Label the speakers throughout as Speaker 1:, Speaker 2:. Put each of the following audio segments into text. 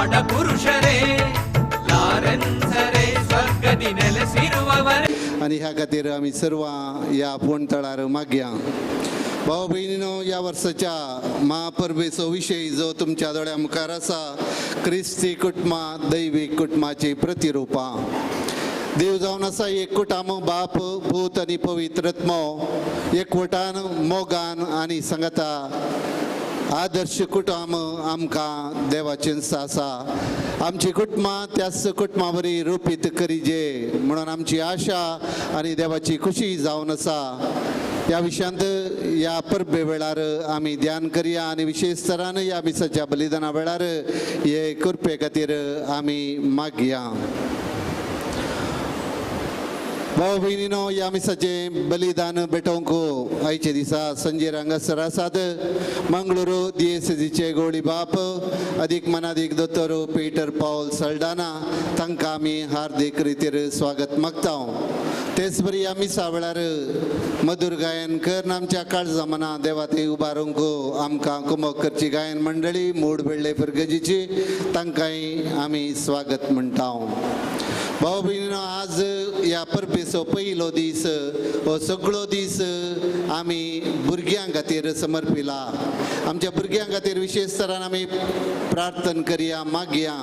Speaker 1: ಆಡ ಪುರುಷರೇ ಲಾರೆನ್ಸರೇ ಸ್ವರ್ಗದಿ ನೆಲೆಸಿರುವವರೇ.
Speaker 2: आणि ह्या खातीर आमी सर्व या पोंतळार मागया. भाव भयणीनो, या वर्साच्या महापर्वेचो विशय जो तुमच्या दोळ्या मुखार आसा, क्रिस्ती कुटुंबां दैवीक कुटुंबाची प्रतिरुपां. देव जावन आसा एकवटान बाप भूत आनी पवित्र आत्मो, एकवटान मोगान आनी सांगाता आदर्श कुटुंब आमकां देवाचें आसा. आमची कुटुंबां त्याच कुटुंबा बरी रुपीत करीजे म्हणून आमची आशा आनी देवाची खुशी जावन आसा. ह्या विशयांत ह्या परबे वेळार आमी ध्यान करया आनी विशेश तरान ह्या मिसाच्या बलिदाना वेळार हे कृपे खातीर आमी मागया. भाव भयणीनो, ह्या मिसाचें बलिदान भेटोवंक आयचे दिसा संजय हांगासर आसात. मंगळूरू दिएससीचे गवळी बाप अदीक मनादीक दोतोर पीटर पॉल सल्डाना, तांकां आमी हार्दिक रितीर स्वागत मागता. तेच बरी ह्या मिसा वेळार मधुर गायन कर आमच्या काळजा मना देवा थंय उबारूंक आमकां कुमक करची गायन मंडळी मूड बेळ्ळे फुरगजीची, तांकांय आमी स्वागत म्हणटा. भाव भयणीनो, आज ह्या परबेचो पयलो दीस, हो सगळो दीस आमी भुरग्यां खातीर समर्पिला. आमच्या भुरग्यां खातीर विशेश तरान आमी प्रार्थना करया, मागया.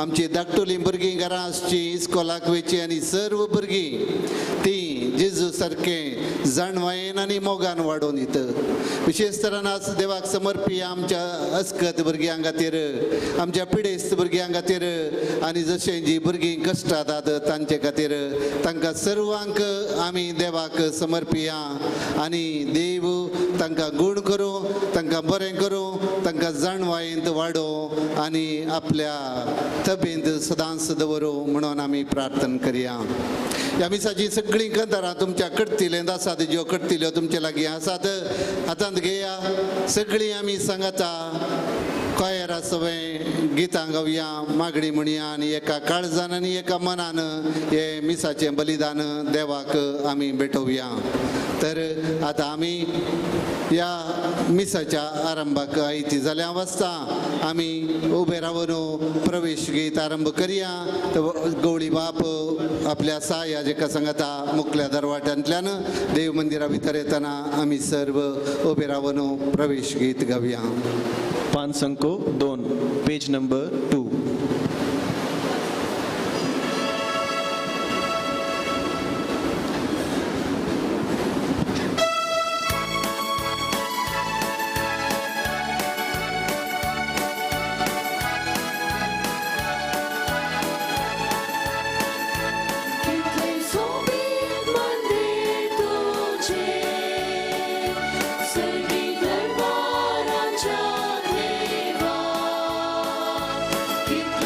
Speaker 2: आमची धाकटुलीं भुरगीं घरां आसची, इस्कॉलाक वयची आनी सर्व भुरगीं ती जेजू सारकें जाणवायेन आनी मोगान वाडोवन दित. विशेश तरान आज देवाक समर्पिया आमच्या अस्कत भुरग्यां खातीर, आमच्या पिडेस्त भुरग्यां खातीर आनी जशें जीं भुरगीं कश्टांत तांचे खातीर तांकां सर्वांक आमी देवाक समर्पिया आनी देव तांकां गूण करूं, तांकां बरें करूं, तांकां जाणवायेंत वाडोवं आनी आपल्या तबेंत सदांच दवरूं म्हणून आमी प्रार्थना करया. ह्या मिसाची सगळीं कंदारां तुमच्या कडतिलें आसात, ज्यो कडतिल्यो तुमचे लागीं आसात, हातांत घेया. सगळीं आमी सांगाता कोयरा सवय गितां गावया, मागणी म्हणया आनी एका काळजान आनी एका मनान हे मिसाचें बलिदान देवाक आमी भेटोवया. तर आतां आमी ह्या मिसाच्या आरंभाक आयती जाल्या वाजता आमी उबे रावन प्रवेश गीत आरंभ करया. गवळी बाप आपल्या साया जेका सांगता मुखल्या दरवाट्यांतल्यान देव मंदिरा भितर येतना आमी सर्व उबे रावन प्रवेश गीत गावया.
Speaker 3: पान संको 2, पेज नंबर 2.
Speaker 4: Keep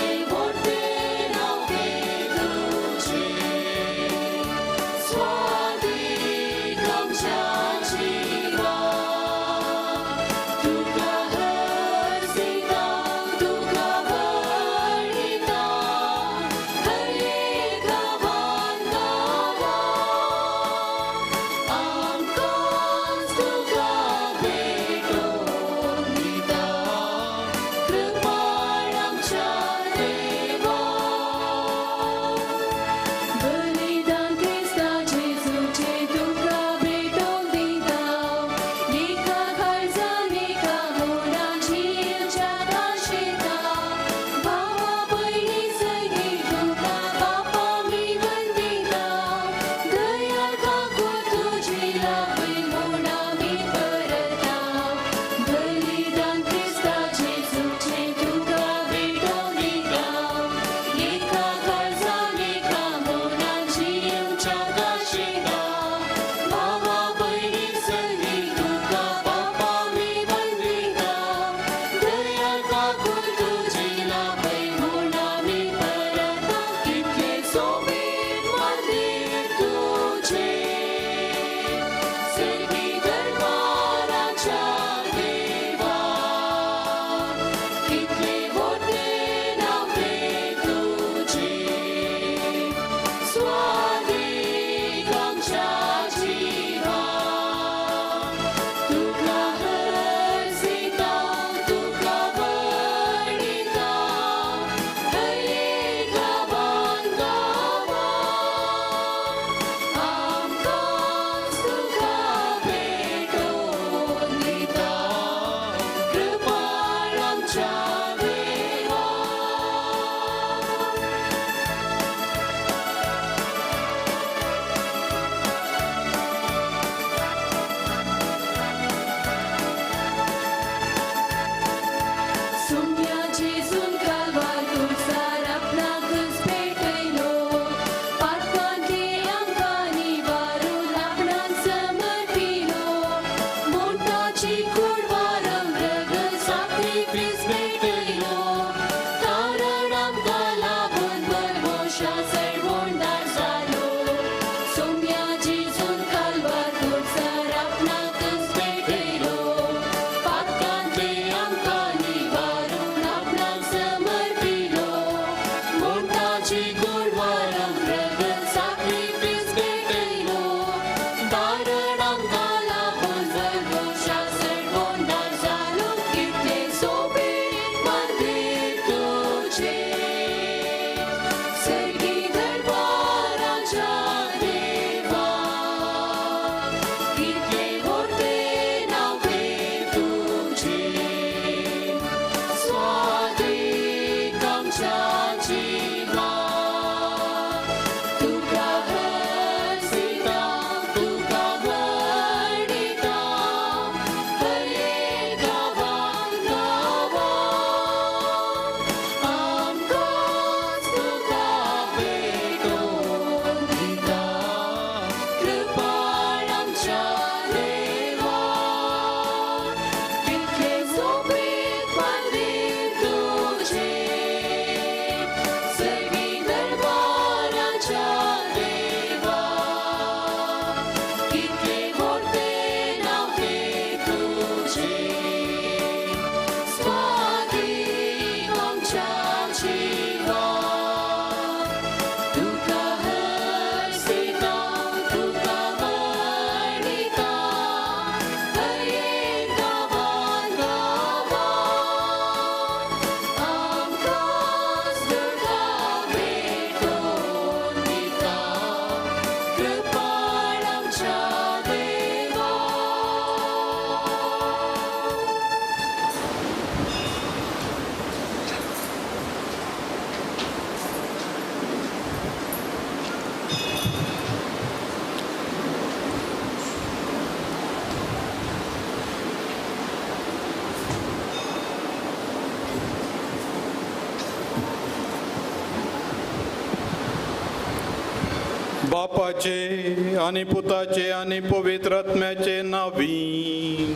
Speaker 4: बापाचे आणि पुताचे आणि पवित्र आत्म्याचे नावी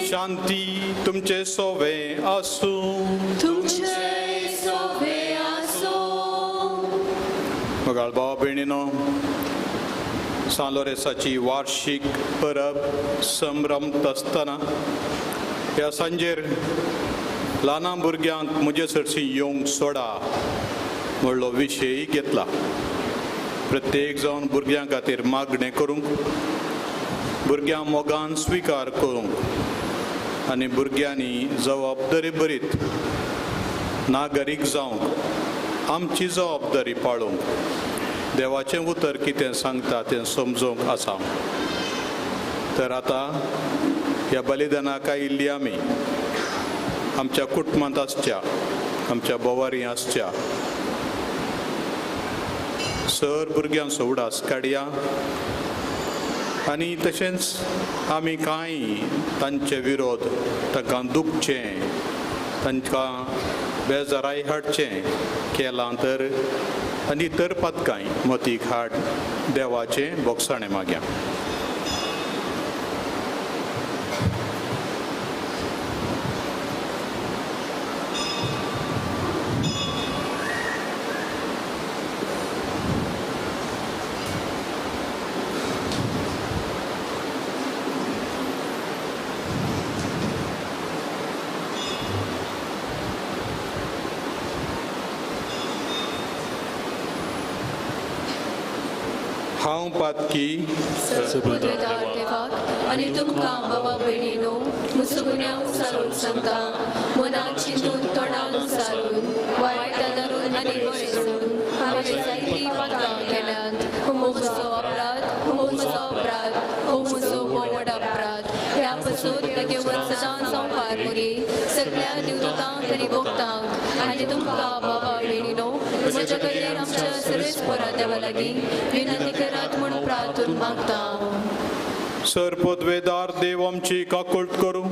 Speaker 4: शांती तुमचे सोवे असू मगाळ भावा भयणीनो सालोरेसाची वार्षिक परब संभ्रमत आसतना ह्या सांजेर ल्हान भुरग्यांक म्हजे सरशी येवंक सोडा म्हणलो विशय घेतला. प्रत्येक जावन भुरग्यां खातीर मागणें करूंक, भुरग्यां मोगान स्विकार करूंक आनी भुरग्यांनी जबाबदारी बरीत नागरीक जावंक आमची जबाबदारी पाळूंक देवाचें उतर कितें सांगता तें समजूंक आसा. तर आतां ह्या बलिदानाक आयिल्लीं आमी आमच्या कुटुंबांत आसच्या, आमच्या बोवारी आसच्या सर भुरग्यांचो उडास काडया आनी तशेंच आमी कांय तांचे विरोध तांकां दुखचें तांकां बेजाराय हाडचें केलां तर आनी तर पातकाय मतीक हाड देवाचें बोगसाणें मागया. हांव पातकी
Speaker 5: सुपुत्रदार देवाक आनी तुमकां बाबा भयणीनो मुसगुण्याक सारून सांगता, मनात चिंतून तोंडान सारून वायट धरून आनी बरें सोडून हांवें जायतीं पातकां केल्यात. हो म्हजो अपराध, हो म्हजो अपराध, हो म्हजो बोवड अपराध. ह्या पासून तेगे वर्सां संवकार करी सगळ्या दिवदूतांक आनी भक्तांक आनी तुमकां बाबा भयणीनो म्हज्या कडल्यान आमच्या सर्वेस्परा देवा लागीं विनंती करात म्हणून प्रार्थून मागता.
Speaker 4: सर पदवेदार देव आमची काकुळट करूं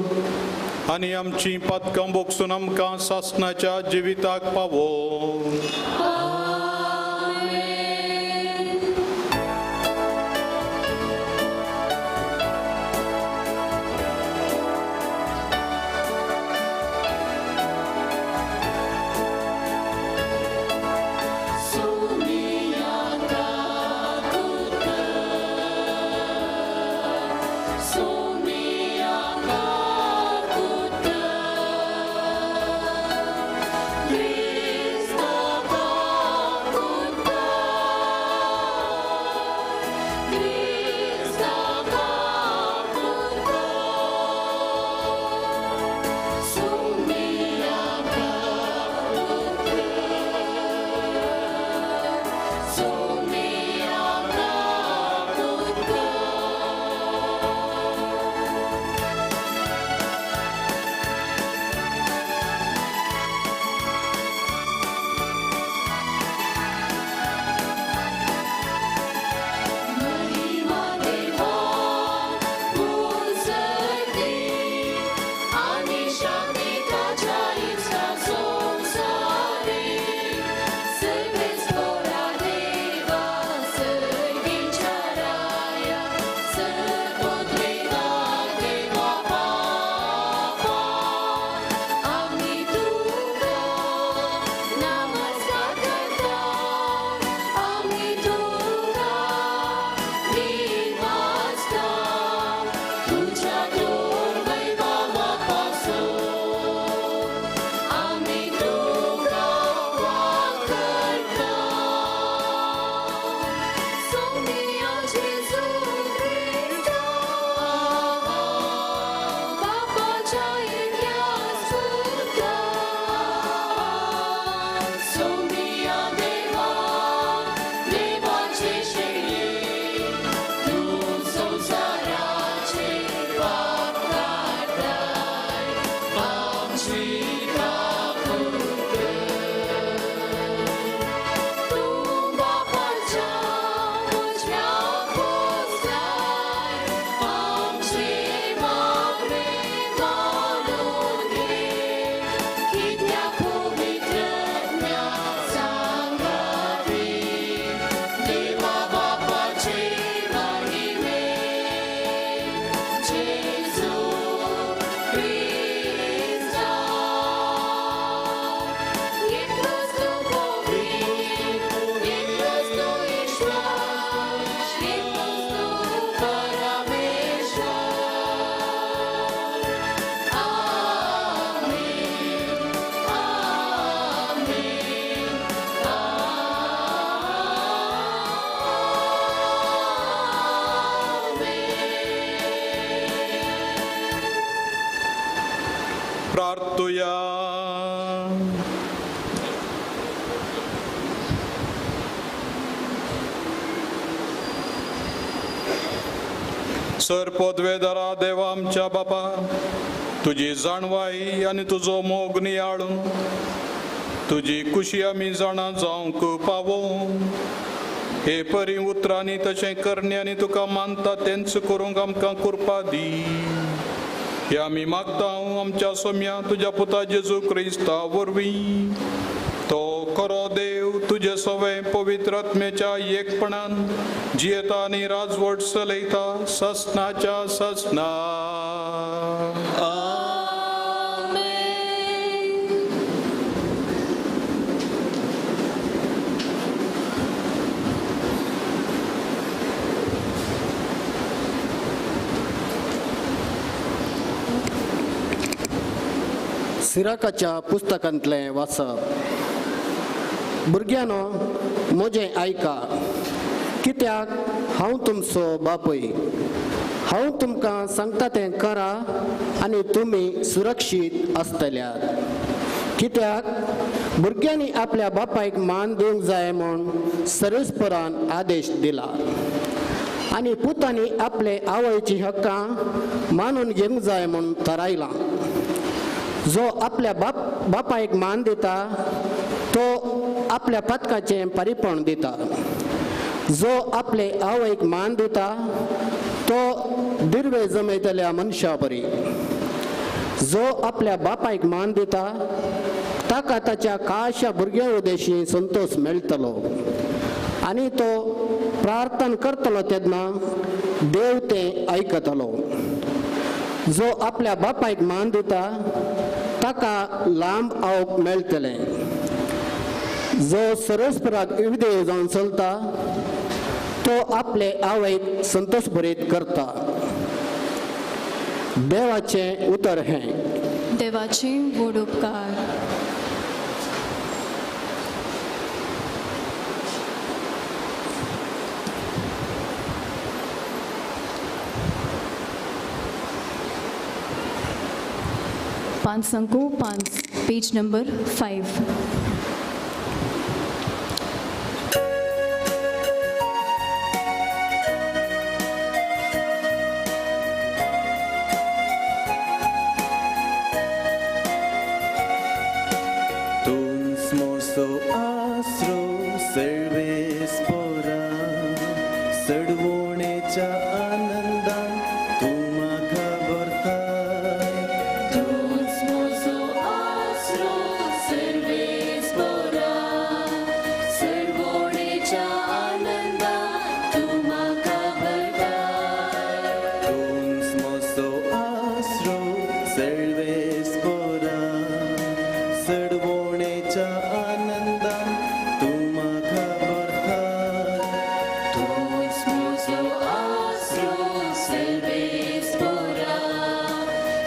Speaker 4: आनी आमची पातकां बोगसून आमकां सासणाच्या जिविताक पावो.
Speaker 5: Krista
Speaker 4: सर पदवेदारा देवा आमच्या बापा, तुजी जाणवाई आनी तुजो मोग नियाळून तुजी खुशी आमी जाणा जावंक पावो. हे परी उतरांनी तशें करण्यांनी तुका मानता तेंच करूंक आमकां कृपा दी. हे आमी मागता आमच्या सोम्या तुज्या पुता जेजू क्रिस्ता वरवीं. तो खरो देव तुजे सवे पवित्र आत्म्याच्या एकपणान जियेता आनी राजवट चलयता ससनाच्या ससना.
Speaker 6: सिराकाच्या पुस्तकांतलें वाचप. भुरग्यानो, म्हजें आयका, कित्याक हांव तुमचो बापूय. हांव तुमकां सांगता तें करा आनी तुमी सुरक्षीत आसतल्यात. कित्याक भुरग्यांनी आपल्या बापायक मान दिवंक जाय म्हूण सर्वेस्परान आदेश दिला. आनी पुतांनी आपले आवयची हक्कां मानून घेवंक जाय म्हूण थारायलां. जो आपल्या बापायक मान दिता तो आपल्या पातकाचें पारीपण दिता. जो आपले आवयक मान दिता तो दिर्वे जमयतल्या मनशा बरी. जो आपल्या बापायक मान दिता ताका ताच्या काळशा भुरग्यां उदेशी संतोष मेळटलो आनी तो प्रार्थना करतलो तेन्ना देव तें आयकतलो. जो आपल्या बापायक मान दिता ताका लांब आवक मेळटलें. जो सर्वेस्पराक विधेय जावन चलता तो आपले आवयक संतोष भरीत करता. देवाचें उतर हें.
Speaker 5: देवाचे व्हड उपकार.
Speaker 7: Sanko 5, page number 5.
Speaker 3: Tuns moso asro serves pora सडवणेच्या आनंदान तुमा खबरताय.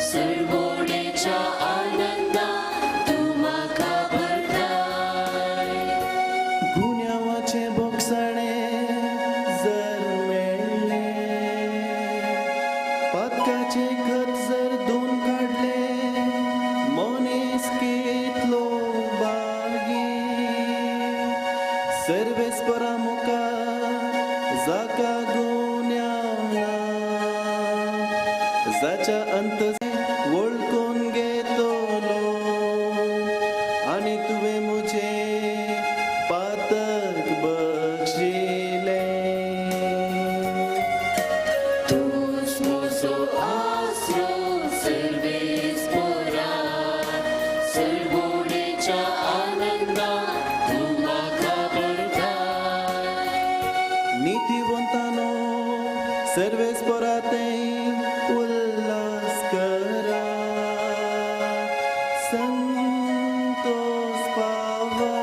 Speaker 3: सडवणेच्या आनंदान तुमा खबरताय. गुन्यांवाचे बोगसाणे जर मेळ्ळे, पातकाचे खत जर दोन काडले, मनीस कितलो बागी. सर्वेस्परा मुखार जाका गुन्यांव ना, जाच्या अंत वळखून घेतलो आनी तुवें म्हजें पातक बक्षिले. नीतिवंतानो, सर्वेस्परा तें उल्हास करा. संतोष पावा,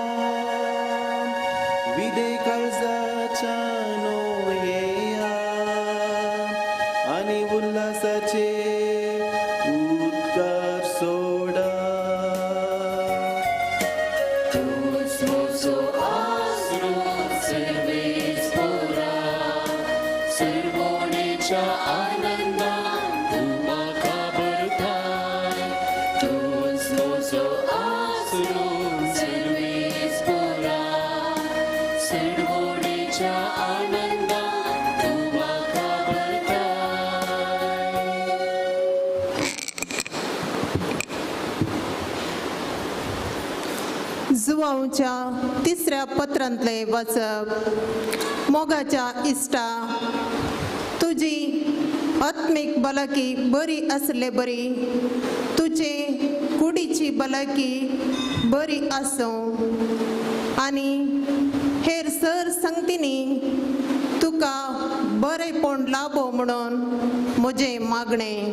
Speaker 3: विदे काळजाच्या येया आनी उल्हासाचे उद्गार सोडा.
Speaker 5: आनंदान तुमा खबरताय. तुझ मोसो
Speaker 8: जुवांच्या तिसऱ्या पत्रांतले वाचप. मोगाच्या इश्टा, तुजी आत्मीक भलायकी बरी आसले बरी, तुजे कुडीची भलायकी बरी आसूं आनी हेर सर संगतींनी तुका बरेपण लाभो म्हणून म्हजें मागणें.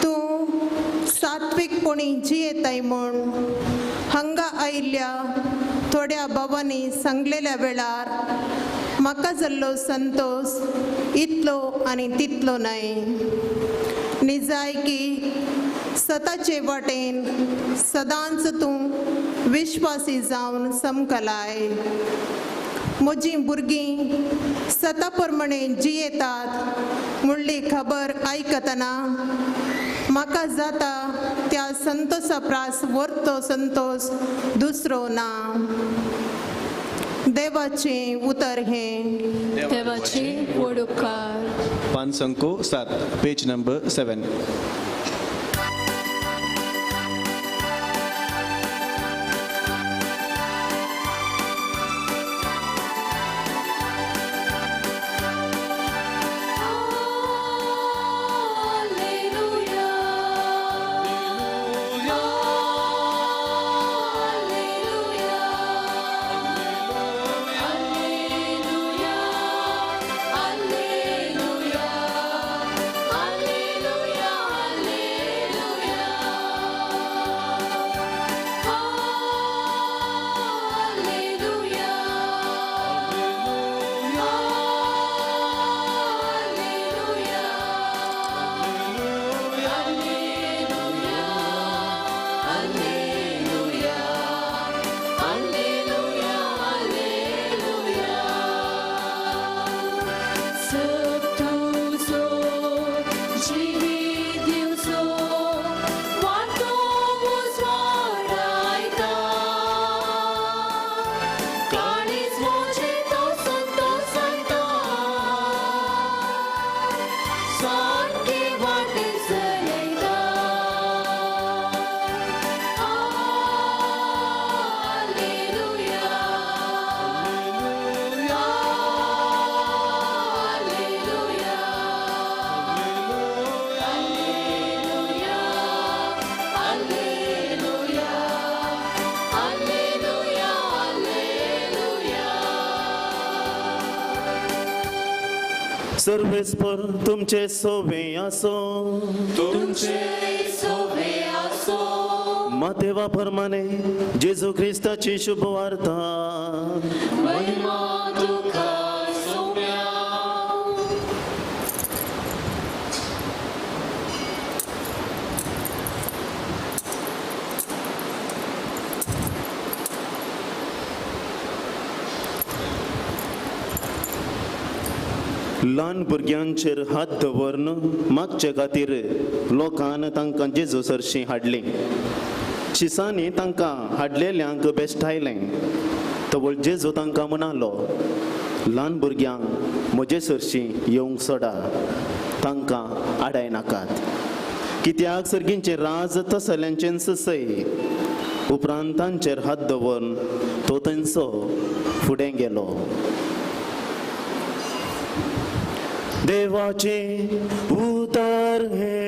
Speaker 8: तूं सात्विकपणी जियेताय म्हूण हांगा आयिल्ल्या थोड्या भावांनी सांगलेल्या वेळार म्हाका जाल्लो संतोष इतलो आनी तितलो न्हय. निजायकी सताचे वाटेन सदांच तूं विश्वासी जावन समकलाय. म्हजीं भुरगीं सता प्रमाणे जियेतात म्हणली खबर आयकतना म्हाका जाता त्या संतोषा प्रास वर्तो संतोष दुसरो ना. देवाचें उतर हें.
Speaker 5: देवाचे व्हड उपकार.
Speaker 3: पान संको 7, पेज नंबर 7.
Speaker 9: सर्वेस्पर तुमचे सोवे आसो. मातेवा प्रमाणे जेजू ख्रिस्ताची शुभ वार्ता. ल्हान भुरग्यांचेर हात दवरन मागचे खातीर लोकान तांकां जेजू सरशीं हाडली. शिसांनी तांकां हाडलेल्यांक बेश्टायलें. तवळ जेजू तांकां म्हणालो, ल्हान भुरग्यांक म्हजे सरशीं येवंक सोडा, तांकां आडाय नाकात. कित्याक सर्गींचें राज तसल्यांचें ससय. उपरांत तांचेर हात दवरून तो थंयचो फुडें गेलो. देवाचे उतर हे.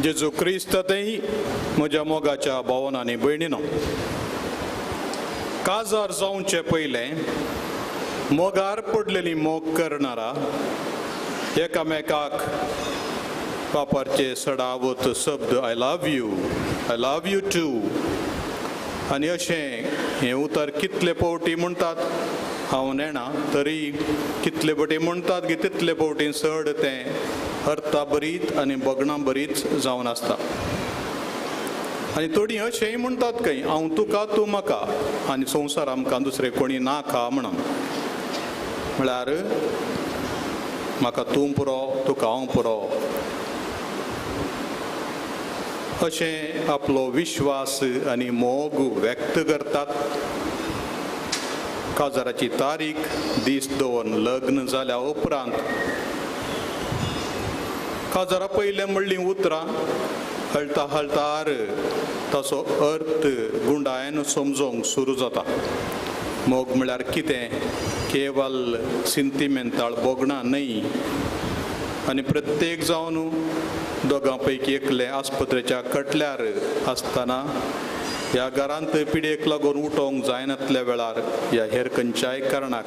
Speaker 4: जेजू क्रिस्तातय म्हज्या मोगाच्या भावांनो आनी भयणीनो, काजार जावचे पयलें मोगार पडलेली मोग करणारा एकामेकाक पापारचे सडावत शब्द आय लव यू टू आनी अशें हें उतर कितले फावटी म्हणटात हांव नेणा, तरी कितले फावटी म्हणटात की तितले फावटी चड तें अर्था बरीत आनी बगणां बरीच जावन आसता. आनी थोडी अशेंय म्हणटात खंय हांव तुका तूं म्हाका आनी संवसार आमकां दुसरें कोणी नाका म्हणून. म्हळ्यार म्हाका तूं पुरो तुका हांव पुरो अशें आपलो विश्वास आनी मोग व्यक्त करतात. काजाराची तारीख दीस दवरून लग्न जाल्या उपरांत काजारा पयलें म्हणलीं उतरां हळटा हळटार ताचो अर्थ गुंडायेन समजोवंक सुरू जाता. मोग म्हळ्यार कितें, केवल सिंतिमेंताळ बोगणां न्हय. आनी प्रत्येक जावन दोगां पैकी एकले आस्पत्रेच्या कटल्यार आसतना ह्या घरांत पिडेक लागून उठोवंक जायनातल्या वेळार ह्या हेर खंयच्याय कारणाक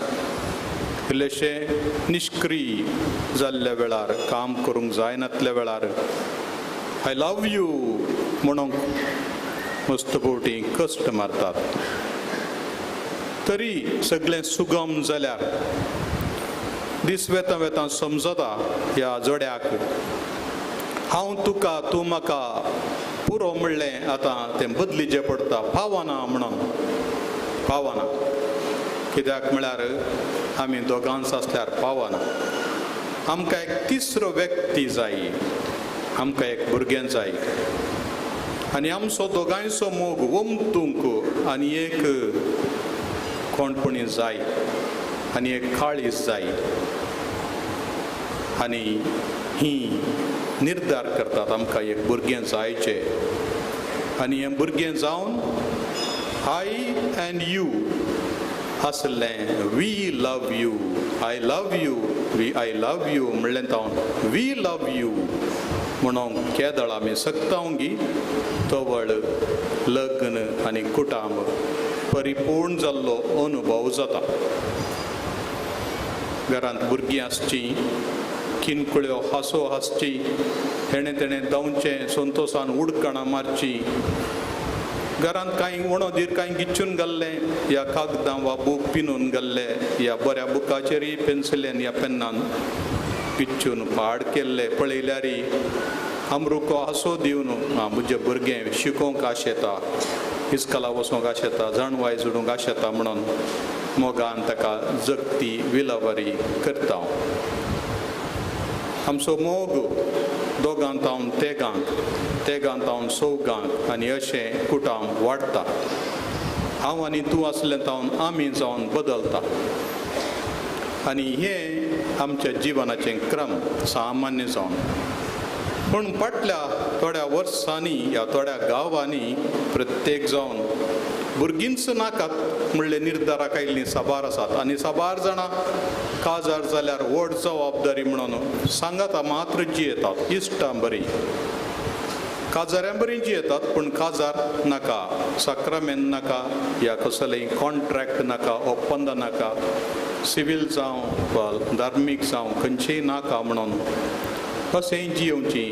Speaker 4: इल्लेशें निश्क्रीय जाल्ल्या वेळार काम करूंक जायनातल्या वेळार आय लव यू म्हणूंक मस्तपोवटी कश्ट मारतात. तरी सगळें सुगम जाल्यार दीस वेता वेता समजता ह्या जोड्याक हांव तुका तूं म्हाका पुरो म्हणलें आतां तें बदलीचें पडटा, फावना म्हणून. फावना कित्याक म्हळ्यार आमी दोगांच आसल्यार फावना. आमकां एक तिसरो व्यक्ती जाय, आमकां एक भुरगें जाय आनी आमचो दोगांयचो मोग वमतूंक आनी एक कोणपणी जाय आनी एक काळीज जाय. आनी ही निर्धार करतात आमकां एक भुरगें जायचें आनी हें भुरगें जावन आय एंड यू आसलें we love you, I love you, I love you म्हणलें तावन वी लव यू म्हणून केदळ आमी सक्तावंगी तवळ लग्न आनी कुटुंब परिपूर्ण जाल्लो अनुभव जाता. घरांत भुरगीं आसचीं, किनकुळ्यो हांसो हांसची, हेणें तेणें धांवचें, संतोशान उडकणां मारची. घरांत कांय उणोदीर कांय गिच्चून घाल्लें ह्या कागदां वा बूक पिनून घाल्ले ह्या बऱ्या बुकाचेरय पेन्सिलेन या पेनान गिच्चून पाड केल्ले पळयल्यारय अमरुको हांसो दिवन म्हजें भुरगें शिकोवंक आशेता, इस्कॉलाक वचोंक आशेता, जाणवाय जोडूंक आशेता म्हणून मोगान ताका जगती विलावरी करता. आमचो मोग दोगांत तावन तेगांक, तेगांत तावन चौगांक आनी अशें कुटुंब वाडटा. हांव आनी तूं आसलें तावन आमी जावन बदलता. आनी हें आमच्या जिवनाचें क्रम सामान्य जावन. पूण फाटल्या थोड्या वर्सांनी ह्या थोड्या गांवांनी प्रत्येक जावन भुरगींच नाकात म्हणले निर्धाराक आयिल्लीं साबार आसात आनी साबार जाणां काजार जाल्यार व्हड जबाबदारी म्हणून सांगाता मात्र जियेतात. इश्टां बरीं, काजाऱ्यां बरीं जियेतात पूण काजार नाका, साक्रामेंत नाका, ह्या कसलेंय कॉन्ट्रॅक्ट नाका, ओपंद नाका, सिवील जावं वा धार्मीक जावं खंयचेय नाका म्हणून अशें जियोवची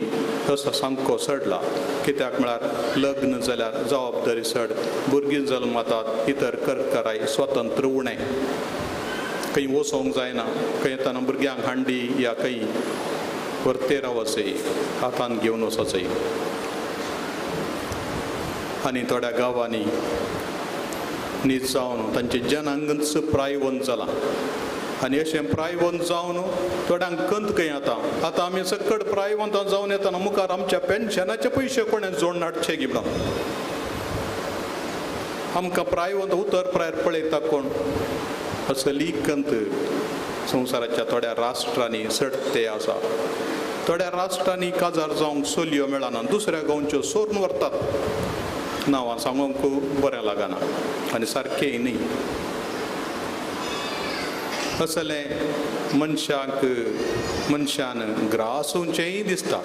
Speaker 4: असो सामको सडला. कित्याक म्हळ्यार लग्न जाल्यार जबाबदारी चड, भुरगीं जल्मातात, इतर करकराय स्वतंत्र उणें, खंय वचोंक जायना, खंय येताना भुरग्यांक हांडी या खंय परते रावचय, हातान घेवन वचचय. आनी थोड्या गांवांनी न्हीद जावन तांचे जनांगच प्रायवंत जालां आनी अशें प्रायवंत जावन थोड्यांक कंत खंय आतां आमी सकट प्रायवंत जावन येताना मुखार आमच्या पेन्शनाचे पयशे कोणें जोडून हाडचे गी म्हणून आमकां प्रायवंत उतर प्रायर पळयता कोण. असली कंत संवसाराच्या थोड्या राष्ट्रांनी सडते आसा. थोड्या राष्ट्रांनी काजार जावंक चलयो मेळना, दुसऱ्या गांवच्यो सोरून व्हरतात. नांवां सांगूंक बरें लागना आनी सारकेंय न्ही. असलें मनशान ग्रासूंचेंय दिसता.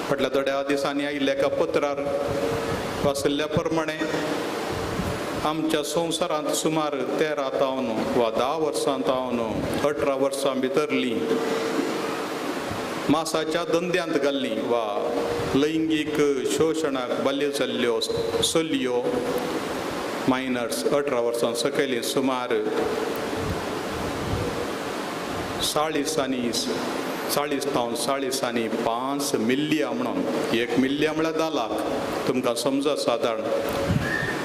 Speaker 4: फाटल्या थोड्या दिसांनी आयिल्ल्या एका पत्रार वाचल्या प्रमाणे आमच्या संवसारांत सुमार 13 तावन वा 10 वर्सां तावन 18 वर्सां भितरलीं मासाच्या धंद्यांत घाल्लीं वा लैंगीक शोशणाक बाल्य जाल्ल्यो चलयो मायनर्स 18 वर्सां सकयलीं सुमार 40 आनी 40 आनी 5 मिलिया म्हणून 1 मिलिया म्हळ्यार 10 लाख तुमकां समजा सादारण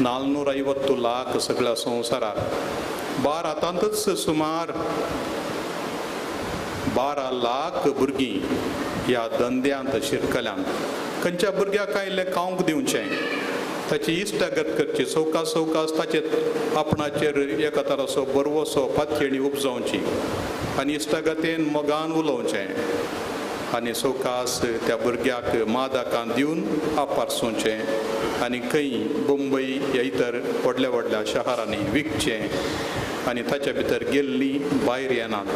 Speaker 4: 450 लाख सगळ्या संवसाराक भारतांतच सुमार 12 लाख भुरगीं ह्या धंद्यांत शिरकल्यांत खंयच्या भुरग्याक काय इल्लें खावंक दिवचें ताची इश्टागत करची सवकास ताचे आपणाचेर एका तरासो बरवसो फातखेणी उपजावची आनी इश्टागतेन मोगान उलोवचें आनी सवकास त्या भुरग्याक मादकां दिवन आपारसूचें आनी खंय मुंबय ह्या इतर व्हडल्या शारांनी विकचें आनी ताच्या भितर गेल्लीं भायर येनात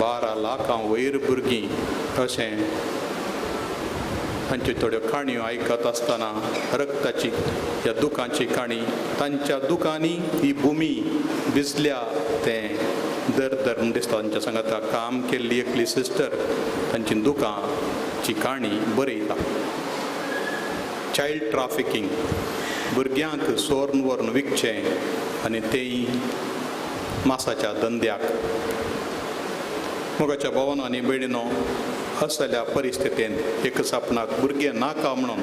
Speaker 4: 12 लाखां वयर भुरगीं अशें तांच्यो थोड्यो काणयो आयकत आसतना रक्ताची ह्या दुखांची काणी तांच्या दुखांनी ही भुमी भिजल्या तें दर म्हणून दिसता तांच्या सांगाता काम केल्ली एकली सिस्टर तांची दुखांची काणी बरयता चायल्ड ट्राफिकींग भुरग्यांक सोरून व्हरून विकचें आनी तेय मासाच्या धंद्याक मोगाच्या भावांनो आनी भयणीनो असल्या परिस्थितींत एकच आपणाक भुरगें नाका म्हणून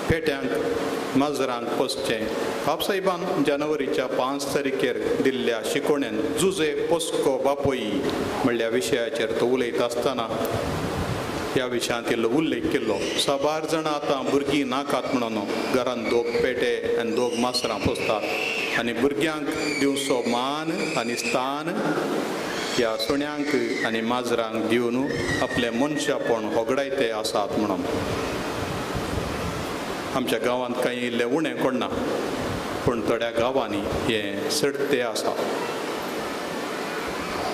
Speaker 4: पेट्यांक माजरांक पोसचें बापसाहेबान जानेवारीच्या 5 तारखेर दिल्ल्या शिकोवण्यान जुजे पोस्को बापोई म्हणल्या विशयाचेर तो उलयता आसतना ह्या विशयांत इल्लो उल्लेख केल्लो 12 जाणां आतां भुरगीं नाकात म्हणून घरांत 2 पेटे आनी 2 माजरां पोसतात आनी भुरग्यांक दिवचो मान आनी स्थान ह्या सुण्यांक आनी माजरांक दिवन आपलें मनशापण होगडायते आसात म्हणून आमच्या गांवांत कांय इल्लें उणें कोणना पूण थोड्या गांवांनी हें सडतें आसा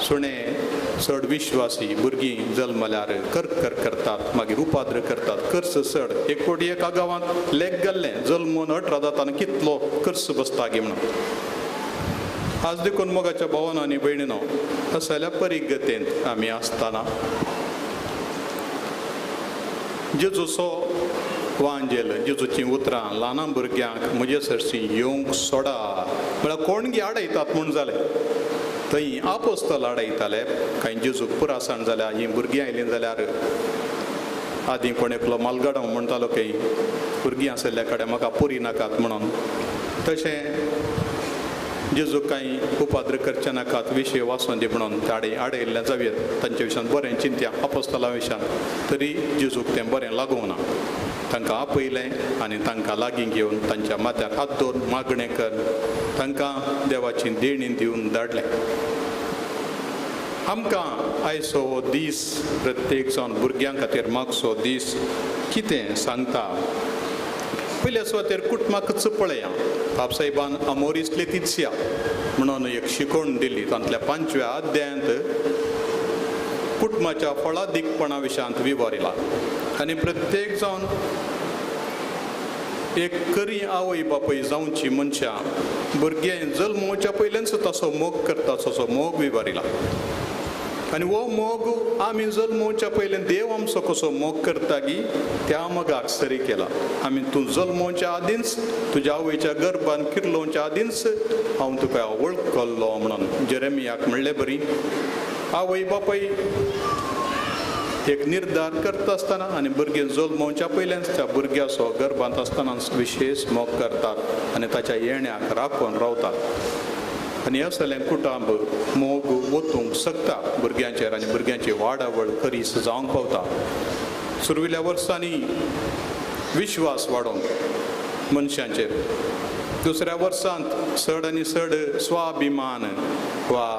Speaker 4: सुणें चड विश्वासी भुरगीं जल्मल्यार कर करतात मागीर उपाद्र करतात कर्स चड एक फावटी एका गांवांत लेक गेल्लें जल्मून 18 जाताना कितलो कर्स बसता गे म्हणून आज देखून मोगाच्या भावांनो आनी भयणीनो असल्या परिगतेंत आमी आसतना जेजूचो वांजेल जेजूची उतरां ल्हान भुरग्यांक म्हजे सरशी येवंक सोडा म्हळ्यार कोणगी आडयतात म्हूण जालें थंय आपोस्तल आडयताले कांय जेजूक पुरासाण जाल्या हीं भुरगीं आयलीं जाल्यार आदीं कोण एकलो मालगाडो म्हणटालो खंय भुरगीं आसल्या कडेन म्हाका पुरी नाकात म्हणून तशें जेजूक कांय उपाद्र करचे नाकात विशय वाचून दी म्हणून ते आडयल्ले जावेत तांच्या विशयान बरें चिंत्या आपोस्तला विशयान तरी जेजूक तें बरें लागूंक ना तांकां आपयलें आनी तांकां लागीं घेवन तांच्या माथ्यार हात दवरून मागणें कर तांकां देवाची देणी दिवन धाडलें आमकां आयचो हो दीस प्रत्येक जावन भुरग्यां खातीर मागचो दीस कितें सांगता पयल्या सुवातेर कुटुंबाकच पळया बापसाहेबान अमोरीस लेतित्सिया म्हणून एक शिकवण दिली तांतल्या 5व्या अध्यायांत कुटुंबाच्या फळादीकपणा विशयांत विवरिला आनी प्रत्येक जावन एक करी आवय बापय जावची मनशां भुरगें जल्मोवच्या पयलेंच तसो मोग करता तसो मोग विवरिला आनी हो मोग आमी जल्मोवच्या पयलें देव आमचो कसो मोग करता की त्या मोगाक सरी केला आमी तूं जल्मोवच्या आदींच तुज्या आवयच्या गर्भान किर्लोवच्या आदींच हांव तुका वळखलो म्हणून जेरेमियाक म्हणलें बरी आवय बापय एक निर्धार करता आसतना आनी भुरगें जल्मोवच्या पयलेंच त्या भुरग्याचो गर्भांत आसतनाच विशेश मोग करतात आनी ताच्या येण्याक राखून रावतात आनी असलें कुटुंब मोग वतूंक शकता भुरग्यांचेर आनी भुरग्यांची वाडावळ खरीस जावंक पावता सुरविल्ल्या वर्सांनी विश्वास वाडोवंक मनशांचेर दुसऱ्या वर्सांत चड आनी चड स्वाभिमान वा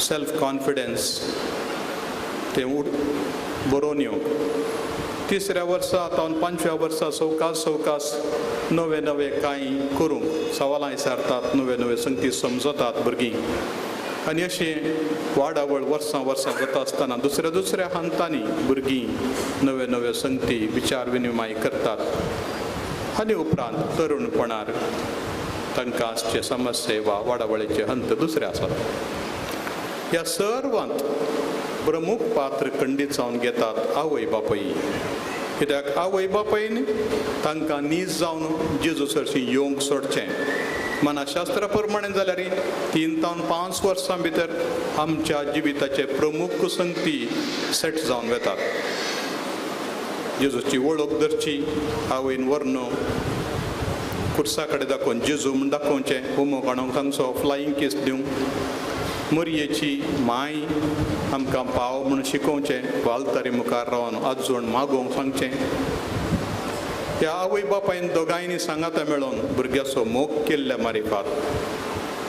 Speaker 4: सेल्फ कॉन्फिडन्स तें बरोवन येवंक तिसऱ्या वर्सा आतां 5व्या वर्सा सवकास नवे कांय करूंक सवालां विचारतात नवे संगती समजतात भुरगीं आनी अशें वाडावळ वर्सां जाता आसतना दुसऱ्या हांतांनी भुरगीं नवे संगती विचार विनिमय करतात आनी उपरांत तरुणपणार तांकां आसचे समस्ये वा वाडावळीचे हंत दुसरे आसात ह्या सर्वांत प्रमुख पात्र खंडीत जावन घेतात आवय बापय कित्याक आवय बापयन तांकां नीज जावन जेजू सरशी येवंक सोडचें मनाशास्त्रा प्रमाणे जाल्यार 3 ते 5 वर्सां भितर आमच्या जिविताचे प्रमुख संगती सेट जावन वेतात. जेजूची वळख धरची, आवयन व्हरनो खुर्सा कडेन दाखोवन जेजू म्हूण दाखोवचें, होमो काडूंक तांचो फ्लायींग केस दिवंक, मरयेची माय आमकां पाव म्हूण शिकोवचें, वालतारी मुखार रावन आजोण मागोवंक सांगचें. ह्या आवय बापायन दोगांयनी सांगाता मेळोन भुरग्याचो मोग केल्ल्या मारिफात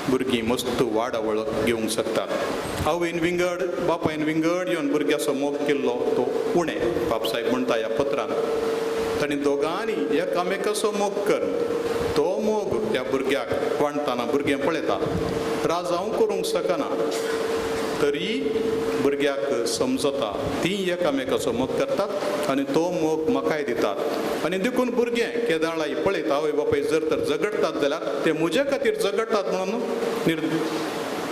Speaker 4: भुरगीं मस्त वाडा वळख घेवंक शकतात. आवयन विंगड बापायन विंगड येवन भुरग्याचो मोग केल्लो तो उणें. बापसाहेब म्हणटा ह्या पत्रांत तांणी दोगांनी एकामेकाचो मोग कर. तो मोग ह्या भुरग्याक वांडटाना भुरगें पळयता. राजांव करूंक शकना तरी भुरग्याक समजता ती एकामेकाचो मोग करतात आनी तो मोग म्हाकाय दितात. आनी देखून भुरगें केदाळाई पळयता आवय बापाय जर तर झगडटात जाल्यार ते म्हजे खातीर झगडटात म्हणून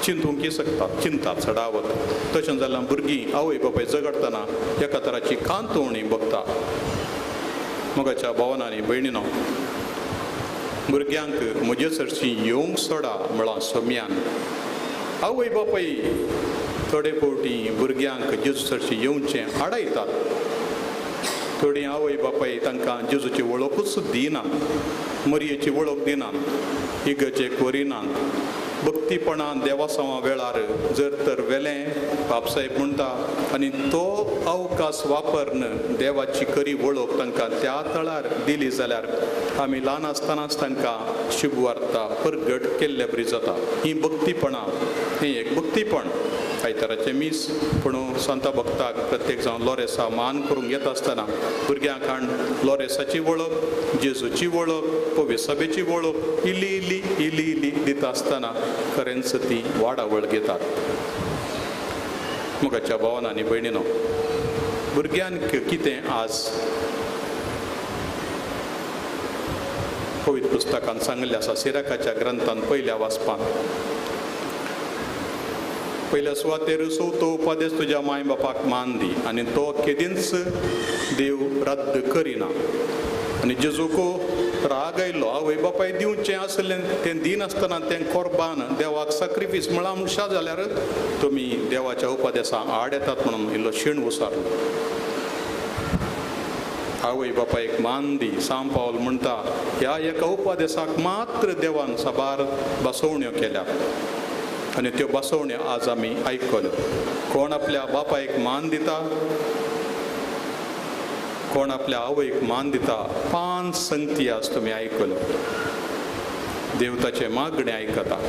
Speaker 4: चिंतूंक शकतात, चिंतात चडावत. तशें जाल्यार भुरगीं आवय बापाय झगडटना एका तराची खांतोवणी बगता. मोगाच्या भावनांनी भयणीनो, भुरग्यांक म्हजे सरशी येवंक सोडा म्हळां सोम्यान. आवय बापाय थोडे फावटी भुरग्यांक जेजू सरशी येवचें आडायतात. थोडी आवय बापाय तांकां जेजूची वळखूच दिनात, मरयेची वळख दिनात, इगर्जेक व्हरिनात. भक्तीपणान देवासांवा वेळार जर तर वेलें बापसाहेब म्हणटा आनी तो अवकाश वापरन देवाची खरी वळख तांकां त्या तळार दिली जाल्यार आमी ल्हान आसतनाच तांकां शुभ वार्ता परगट केल्ल्या बरी जाता. ही भक्तीपणां, हें एक भक्तीपण. आयताराचे मीस पूण संत भक्ताक प्रत्येक जावन लोरेसा मान करूंक येता आसतना भुरग्यांक हाड लोरेसाची वळख, जेजूची वळख, पवित्र सभेची वळख इल्ली इल्ली इल्ली इल्ली दिता आसतना खरेंच ती वाडावळ घेतात. मोगाच्या भावनांनी भयणीनो, भुरग्यांक कितें आज पवित्र पुस्तकांत सांगलें आसा. सिराकाच्या ग्रंथांत पयल्या वाचपांत पयल्या सुवातेर चवथो उपदेश तुज्या माय बापाक मान दी आनी तो केदींच देव रद्द करिना. आनी जेजूको राग आयिल्लो आवय बापाय दिवचें आसलें तें दिनासतना तें कोरबान देवाक सॅक्रिफीस म्हळ्यार म्हणशा जाल्यार तुमी देवाच्या उपदेशाक आड येतात म्हणून इल्लो शेण उसारलो. आवय बापायक मान दी. सांत पावल म्हणटा ह्या एका उपदेशाक मात्र देवान सबार बसवण्यो केल्या आनी त्यो बसवण्यो आज आमी आयकल्यो. कोण आपल्या बापायक मान दिता, कोण आपल्या आवयक मान दिता, 5 संगती आज तुमी आयकल्यो. देव ताचे मागणें आयकता.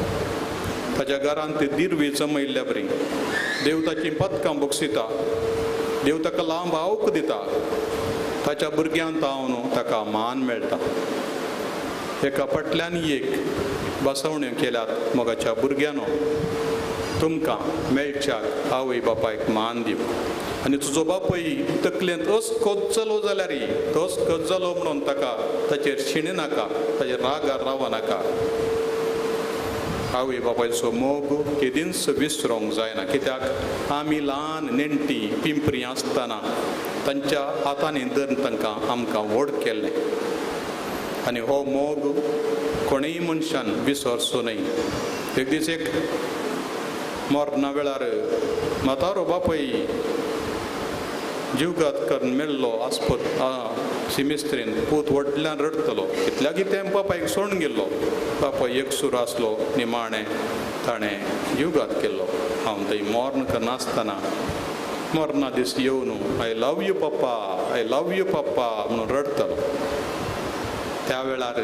Speaker 4: ताच्या घरांत दिरवी जमयल्ल्या बरी. देव ताची पदकां बक्षिता. देव ताका लांब आवक दिता. ताच्या भुरग्यांत हांव ताका मान मेळटा. एका फाटल्यान एक बसवण्यो केल्यात. मोगाच्या भुरग्यानो, तुमकां मेळच्याक आवय बापायक मान दिव. आनी तुजो बापूय तकलेंत अस्कोच जालो जाल्यार तो अस्कोच जालो म्हणून ताका ताचेर शिणे नाका, ताचेर रागार राव नाका. आवय बापायचो मोग केदींच विसरोंक जायना. कित्याक आमी ल्हान नेणटी पिंपरी आसतना तांच्या हातांनी धरून तांकां आमकां व्हड केल्लें. आनी हो मोग कोणेय मनशान विसरचो न्हय. एक दीस एक मरणा वेळार म्हातारो बापूय जीवघात करून मेल्लो आस्पत सिमिस्त्रेन पूत व्हडल्यान रडतलो. कितल्या कितें बापायक सोडून गेल्लो. बापाय एकसूर आसलो निमाणें, ताणें जीवघात केल्लो. हांव थंय मरण करनासतना मरणा दीस येवन आय लव यू पप्पा, आय लव यू पप्पा म्हणून रडतलो. त्या वेळार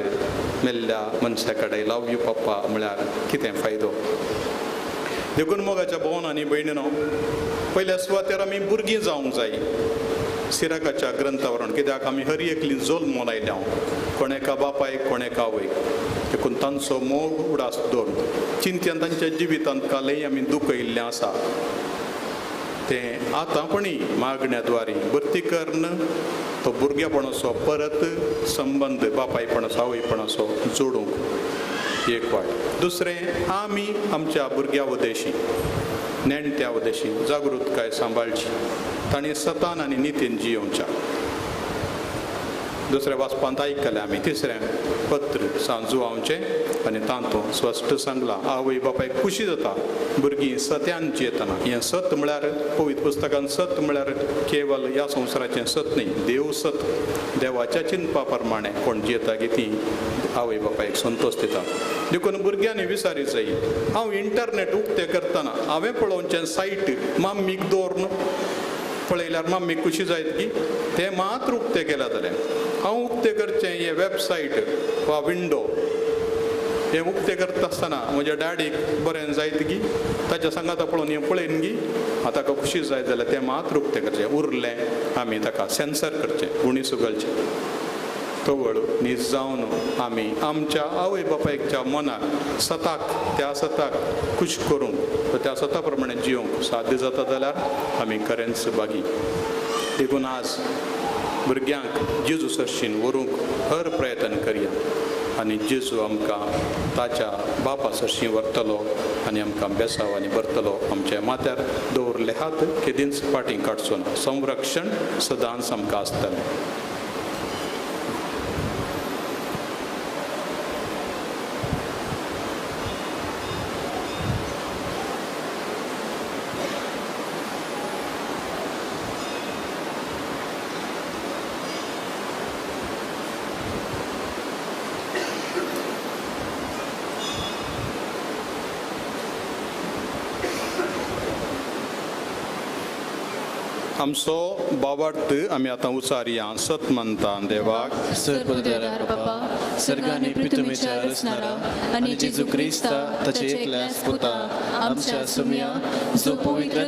Speaker 4: मेल्ल्या मनशा कडेन लव यू पप्पा म्हळ्यार कितें फायदो. देखून मोगाच्या भोवनांनी भयणीनो, पयल्या सुवातेर आमी भुरगीं जावंक जाय सिराकाच्या ग्रंथावरण. कित्याक आमी हर एकली जल्म लायल्या, कोणेका बापायक कोणेका आवयक. देखून तांचो मोग उडास दवरून चिंत्यान तांच्या जिवितांत कालय आमी दुख येयल्लें आसा तें आतांपणी मागण्याद्वारे भरती करन तो भुरगेपणाचो परत संबंद बापायपणाचो आवयपणाचो जोडूंक एक वाट. दुसरें, आमी आमच्या भुरग्या वदेशी नेणट्या वदेशी जागृतकाय सांबाळची. तांणी सतान आनी नितीन जियोवच्या. दुसऱ्या वाचपांत आयकलें आमी. तिसरें पत्र सांजू आमचें आनी तातूंत स्पश्ट सांगलां आवय बापायक खुशी जाता भुरगीं सत्यान जियेतना. हें सत म्हळ्यार पवित्र पुस्तकांत सत म्हळ्यार केवल ह्या संवसाराचें सत न्ही, देव सत. देवाच्या चिंतपा प्रमाणे कोण जियेता की ती आवय बापायक संतोश दिता. देखून भुरग्यांनी विचारी जाय. हांव इंटरनेट उक्तें करतना हांवें पळोवचें सायट मम्मीक दवरून पळयल्यार मम्मीक खुशी जायत की तें मात्र उक्तें केलां जाल्यार. हांव उक्तें करचें हें वेबसायट वा विंडो हें उक्तें करता आसतना म्हज्या डॅडीक बरें जायत की ताच्या सांगाता पळोवन हें पळयन की ताका खुशी जायत जाल्यार तें मात्र उक्तें करचें. उरलें आमी ताका सेन्सर करचें, उणी सुगलचें. तवळ न्हीद जावन आमी आमच्या आवय बापायच्या मनाक सताक त्या सताक खुश करूंक त्या सता प्रमाणे जिवंक साध्य जाता जाल्यार आमी खरेंच बागी. देखून आज भुरग्यांक जेजू सरशीन व्हरूंक हर प्रयत्न करया आनी जेजू आमकां ताच्या बापा सरशीं व्हरतलो आनी आमकां बेसाव आनी भरतलो. आमच्या माथ्यार दवरले हात केदींच फाटीं काडचो ना. संरक्षण सदांच आमकां आसतलें. आमचो बाबार्थ आमी आतां उचारया. सत म्हणटा देवाक
Speaker 7: सर्वोदयार बापा, सर्गांनी पितुमेच्या रचणारा आणि जेजू क्रिस्ता ताचे एकल्याच पुता आमच्या सुमिया जो पवित्र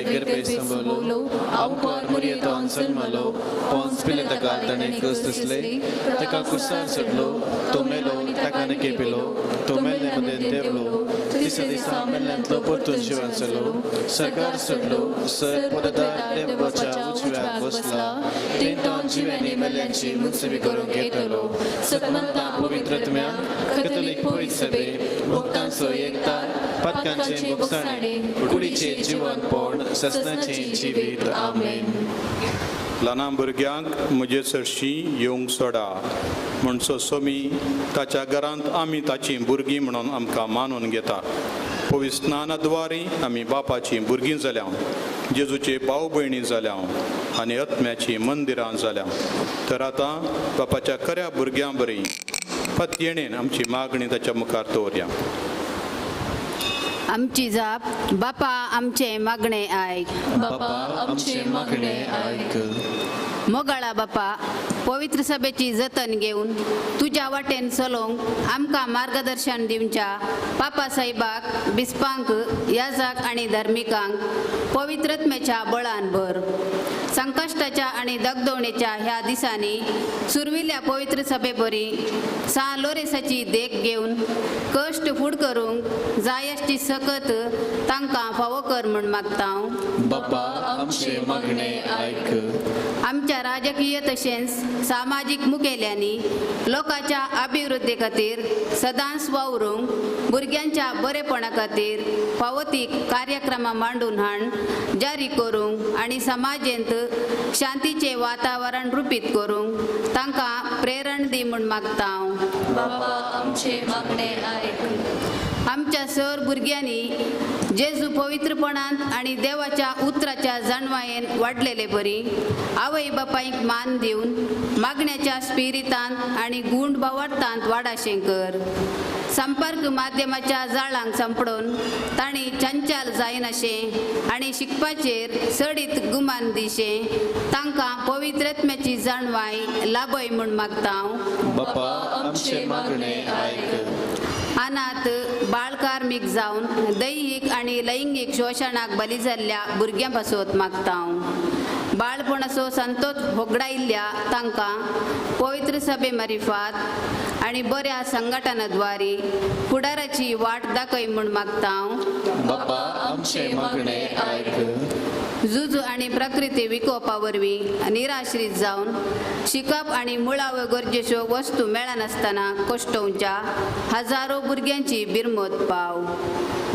Speaker 7: गर्भे संभवलो, अवतार मरियेंतान जल्मलो, पोंस पिलाताका ताणें कस दिसले, ताका कुसार चडलो, तो मेलो, ताका केपेलो, तो मेल्ले मध्ये देवलो, तिसऱ्या दिसा मेल्ल्यांतलो परतून जिवंत जालो, सर्गार चडलो, सर्वोदयार देवाच्या उजव्याक बसला, तेन्ना जिव्यांनी मेल्ल्यांची मुत्सवी करूंक येतलो. सतमंता पवित्रत्म्या कॅथोलिक पवित्र सभे भक्तांचो एकतार पातकांचे भोगसाणे कुडीचे जिवंतपण ससनाचे जिवीत. आमेन.
Speaker 4: ल्हान भुरग्यांक म्हजे चडशीं येवंक सोडा म्हणचो सोमी ताच्या घरांत आमी ताची भुरगीं म्हणून आमकां मानून घेता. पवित्र स्नानाद्वारे आमी बापाची भुरगीं जाल्या, जेजूचे भाव भयणी जाल्या आनी आत्म्याची मंदिरां जाल्या. तर आतां बापाच्या खऱ्या भुरग्यां बरी पत्येणेन आमची मागणी ताच्या मुखार दवरया.
Speaker 10: आमची जाप बापा आमचे मागणे आयक.
Speaker 7: बापा आमचे मागणे आयक.
Speaker 10: मोगाळा बापा, पवित्र सभेची जतन घेवन तुज्या वाटेन चलोवंक आमकां मार्गदर्शन दिवच्या पापा साहेबाक, बिस्पांक, याजक आनी धर्मिकांक पवित्रत्मेच्या बळान भर. संकश्टाच्या आनी दगदवणेच्या ह्या दिसांनी सुरविल्ल्या पवित्र सभे बरी लोरेसाची देख घेवन कश्ट फूड करूंक जायची सकत तांकां फावो कर म्हूण मागता.
Speaker 7: बापा आमचे मागणे आयक.
Speaker 10: आमच्या राजकीय तशेंच सामाजीक मुखेल्यांनी लोकांच्या अभिवृद्धी खातीर सदांच वावरूंक भुरग्यांच्या बरेपणा खातीर फावतीक कार्यक्रमां मांडून हाड जारी करूंक आनी समाजेंत शांतीचे वातावरण रुपीत करूंक तांकां प्रेरण दी म्हूण मागता.
Speaker 5: बापा आमचे मागणे आयक.
Speaker 10: आमच्या सर भुरग्यांनी जेजू पवित्रपणांत आनी देवाच्या उतराच्या जाणवायेन वाडलेले बरी आवय बापायक मान दिवन मागण्याच्या स्पिरितांत आनी गूण भावार्थांत वाडाशें कर. संपर्क माध्यमाच्या जाळांक संपडोवन तांणी चंचल जायनाशें आनी शिकपाचेर चडीत गुमान दिशें तांकां पवित्रत्म्याची जाणवाय लाभय म्हूण मागता.
Speaker 7: बापा आमचे मागणे आयक.
Speaker 10: अनाथ बाळकार्मीक जावन दैहिक आनी लैंगीक शोशणाक बली जाल्ल्या भुरग्यां पासत मागता. बाळपणाचो संतोष भोगडायिल्ल्या तांकां पवित्र सभे मार्फत आनी बऱ्या संघटनाद्वारे फुडाराची वाट दाखय म्हूण मागता.
Speaker 7: बापा आमचे मागणे आयक.
Speaker 10: झुज आणि प्रकृती विकोपावरवी निराश्रित जावन शिकप आणि मुळाव्यो गरजेच्यो वस्तू मेळनासतना कश्टोवच्या हजारो भुरग्यांची बिरमत पाव.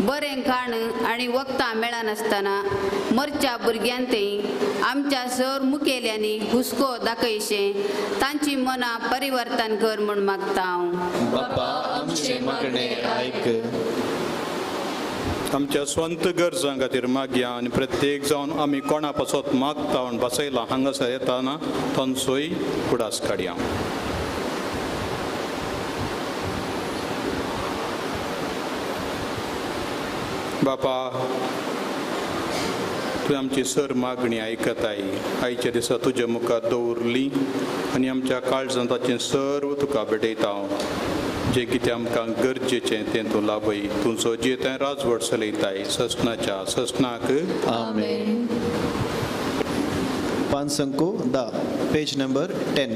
Speaker 10: बरें खाण आणि वखदां मेळनासतना मरच्या भुरग्यांतय आमच्या सर मुखेल्यांनी हुस्को दाखयशें तांची मनां परिवर्तन कर म्हूण मागता हांव.
Speaker 7: बाप्पा आमचे मागणे ऐक.
Speaker 4: आमच्या स्वंत गरजां खातीर मागया आनी प्रत्येक जावन आमी कोणा पासत मागता म्हूण बसयला हांगासर येताना तांचोय उडास काडया. बापा तुवें आमची सर मागणी आयकताय. आयच्या दिसा तुज्या मुखार दवरली आनी आमच्या काळजांत ताचें सर्व तुका भेटयता हांव. जें कितें आमकां गरजेचें तें तूं लाभय. तुजो जें राजवट चलयताय ससनाच्या ससनाक.
Speaker 7: आमेन.
Speaker 3: पान संको 10 पेज नंबर 10.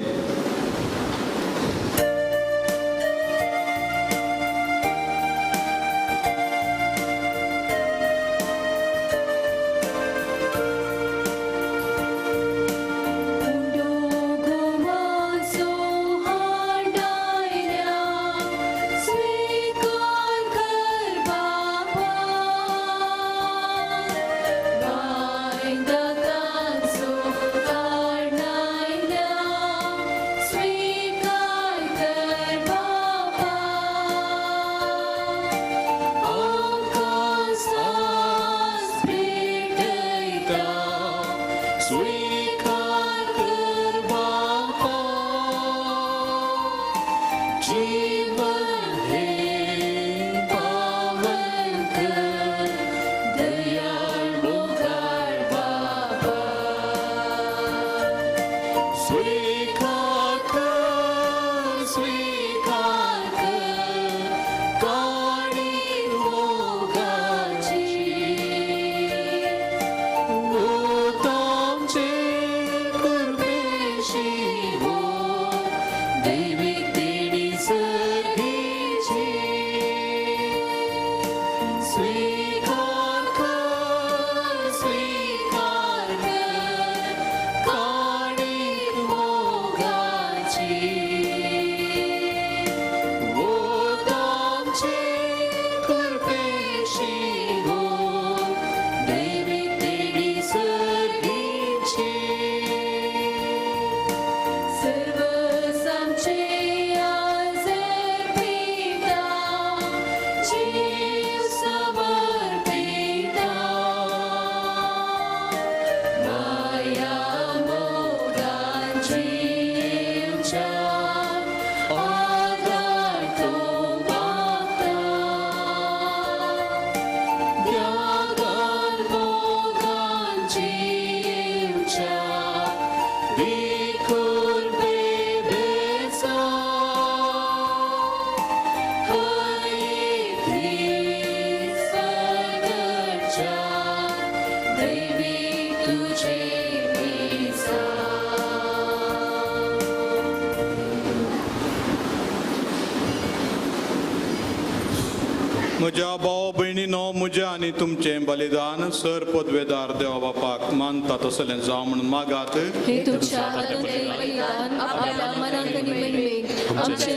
Speaker 4: म्हज्या भाव भयणीनो, म्हजें आनी तुमचें बलिदान सर पदवेदार देवा बापाक मानता तसलें जावं म्हणून मागात.
Speaker 5: हे तुमच्या हातूंतलें बलिदान आपल्या मनांत आनी मेळमेक आमचे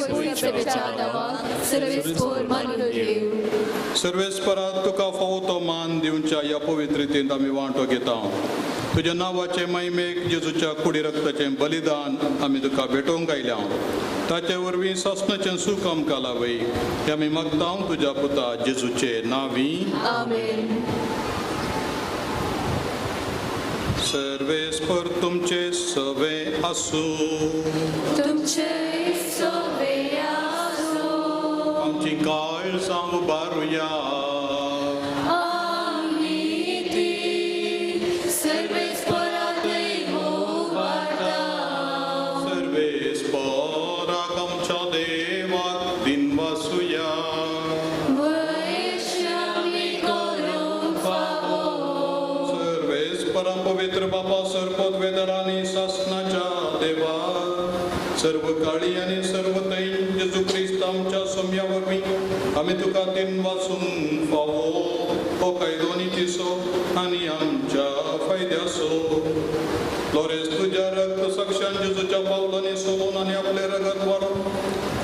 Speaker 5: पवित्र सभेच्या आदाराक सर्वेस्पर मानून घेव.
Speaker 4: सर्वेस्पराक तुका फावो तो मान दिवच्या ह्या पवित्रतेंत आमी वांटो घेता. तुज्या नांवाचे महिमेक जेजूच्या कुडी रक्ताचें बलिदान आमी तुका भेटोवंक आयल्या. ताचे वरवीं ससनाचें सूख आमकां लावय हें आमी मागता तुज्या पुता जेजूचे नांवी.
Speaker 5: आमेन.
Speaker 4: सर्वेस्पर तुमचे सवे आसूं.
Speaker 5: तुमचे सवे आसूं.
Speaker 4: आमची काळजां उबारुया. पवित्र बापा सर पदवेदारांनी शासनाच्या देवा सर्व काळी आणि सर्व तैन जेजू ख्रिस्त आमच्या सम्या वरवीं आमी तुका दिन वाचून फावो हो कायदोनीची सो आनी आमच्या फायद्यासो फ्लोरेस तुझ्या रक्त साक्षान जेजूच्या पावलांनी सोलून आनी आपले रगत वाडून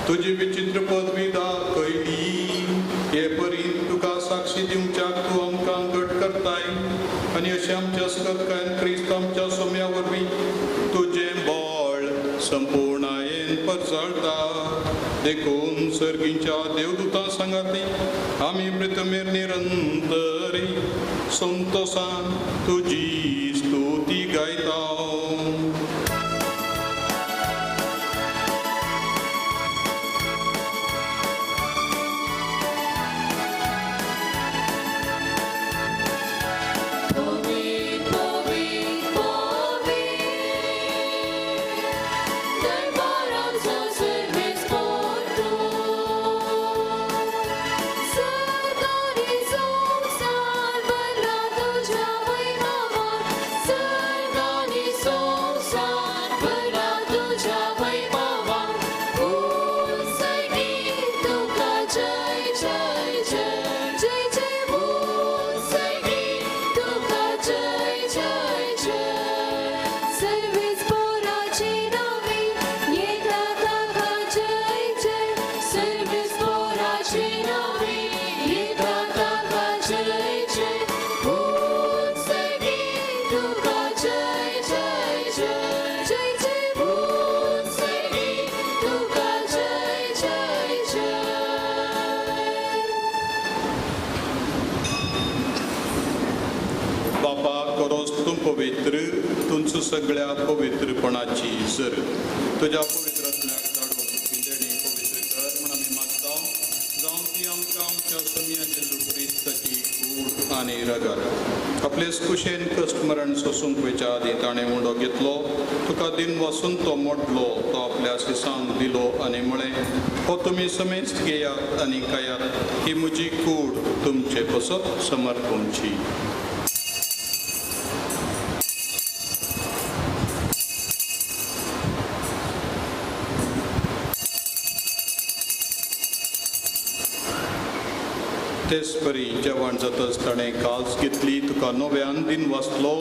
Speaker 4: तुजी विचित्र पदवी दाखयली हे परीन तुका साक्षी दिवच्याक तूं आमकां घट करताय आनी अशें आमच्या सत्कारान क्रिस्त आमच्या सोम्या वरवीं तुजें बळ संपूर्णायेन परजळटा देखून सर्गींच्या देवदूतां सांगाती आमी प्रितमेर निरंतरी संतोषान तुजी स्तुती गायता पवित्र तुमच सगळ्या पवित्रपणाची जर तुझ्या पवित्र आत्म्याक धाडून पिंजणी पवित्र कर म्हण आमी मागता जावं ती आमकां आमच्या समिया जेजू क्रिस्ताची कूड आनी रगत आपले कुशेन कश्ट मरण सोसूंक वेच्या आदी ताणें उंडो घेतलो तुका दिन वासून तो मोडलो तो आपल्या शिसांक दिलो आनी म्हळें हो तुमी समेस्त घेयात आनी खायात ही म्हजी कूड तुमचे पसत समर्पूंची तेच परी जेवण जातच ताणें काल्स घेतली तुका नव्यान दिन वाचलो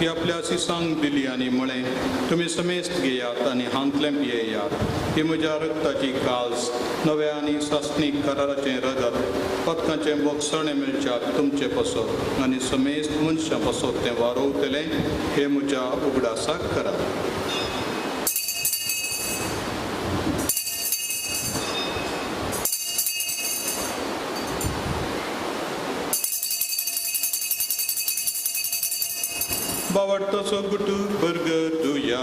Speaker 4: ती आपल्या शिसांक दिली आनी म्हळें तुमी समेस्त घेयात आनी हांतलें पियेयात ही म्हज्या रक्ताची काल्स नव्या आनी सासणीक कराराचें रगत पथकाचें बोगसणें मेळच्यात तुमचे पसत आनी समेस्त मनशां पसत तें वारोवतलें हे म्हज्या उगडासाक करात बावडटोचो गुटू बरगटुया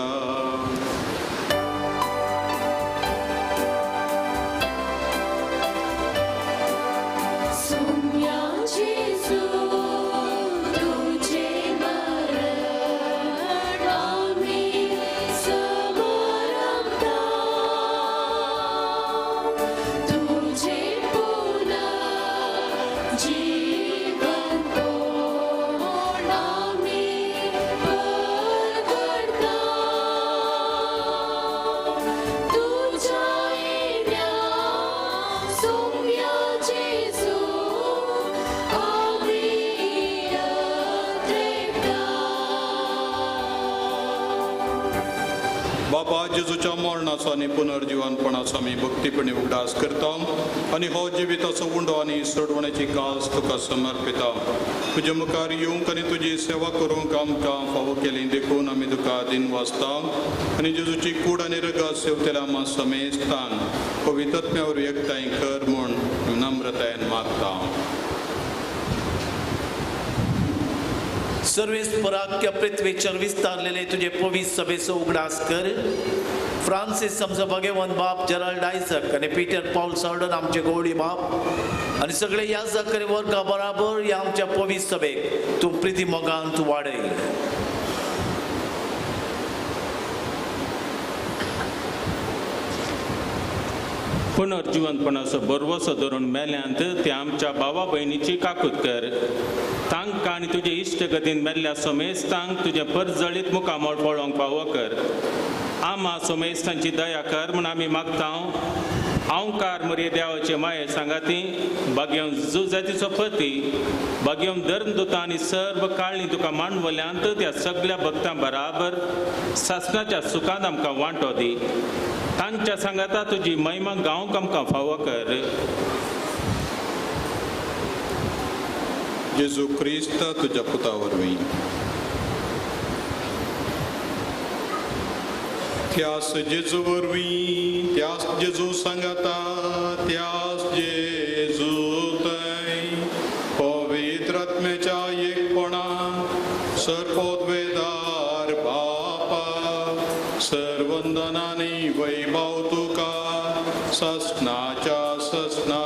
Speaker 4: बाबा जेजूच्या मरणाचो आनी पुनर्जीवनपणाचो आमी भक्तीपणी उगडास करता आनी हो जिविताचो उंडो आनी सोडवण्याची कास तुका समर्पिता तुजे मुखार येवंक आनी तुजी सेवा करूंक आमकां फावो केली देखून आमी तुका दिन वाचता आनी जेजूची कूड आनी रगत सेवतेल्या आमा समेस्तान पवित्रत्म्यावर एकठांय कर म्हूण नम्रतायेन मागता
Speaker 9: सर्वेस्पराख्य पृथ्वीचेर विस्तारलेले तुझे पवित्र सभेचो उगडास कर फ्रांसीस आमचो भगवान बाप जेराल्ड आयजक आनी पीटर पॉल सावडन आमचे गवळी बाप आनी सगळे याजक आनी वर्गा बराबर ह्या आमच्या पवित्र सभेक तूं प्रिती मोगान तूं वाडय
Speaker 11: पुनर्जीवनपणाचो बरवसो धरून मेल्यांत ते आमच्या भावा भयणीची काकूत कर तांकां आनी तुजे इश्टगतीन मेल्ल्या सोमेस्तांक तुजे परजळीत मुखामोळ पळोवंक फावो कर आमा सोमेस्तांची दया कर म्हूण आमी मागता हांवकार मरे देवाचे माये सांगाती बागेवन जुजातीचो पती बागेवन धर्म दोता आनी सर्व काळणी तुका मांडवल्यांत त्या सगळ्या भक्तां बराबर सासणाच्या सुखांत आमकां वांटो दी. तांच्या सांगाता तुजी महिमा गांवक आमकां फावो कर.
Speaker 4: जेजू क्रिस्त तुझ्या पुता वरवीं त्यास जेजू वरवीं त्यास जेजू सांगाता त्यास जेजू थंय पवित्र आत्म्याच्या एकपणान सर्पोद्वेदार बापा सर्वंदनांनी वैभव तुका ससनाच्या ससना.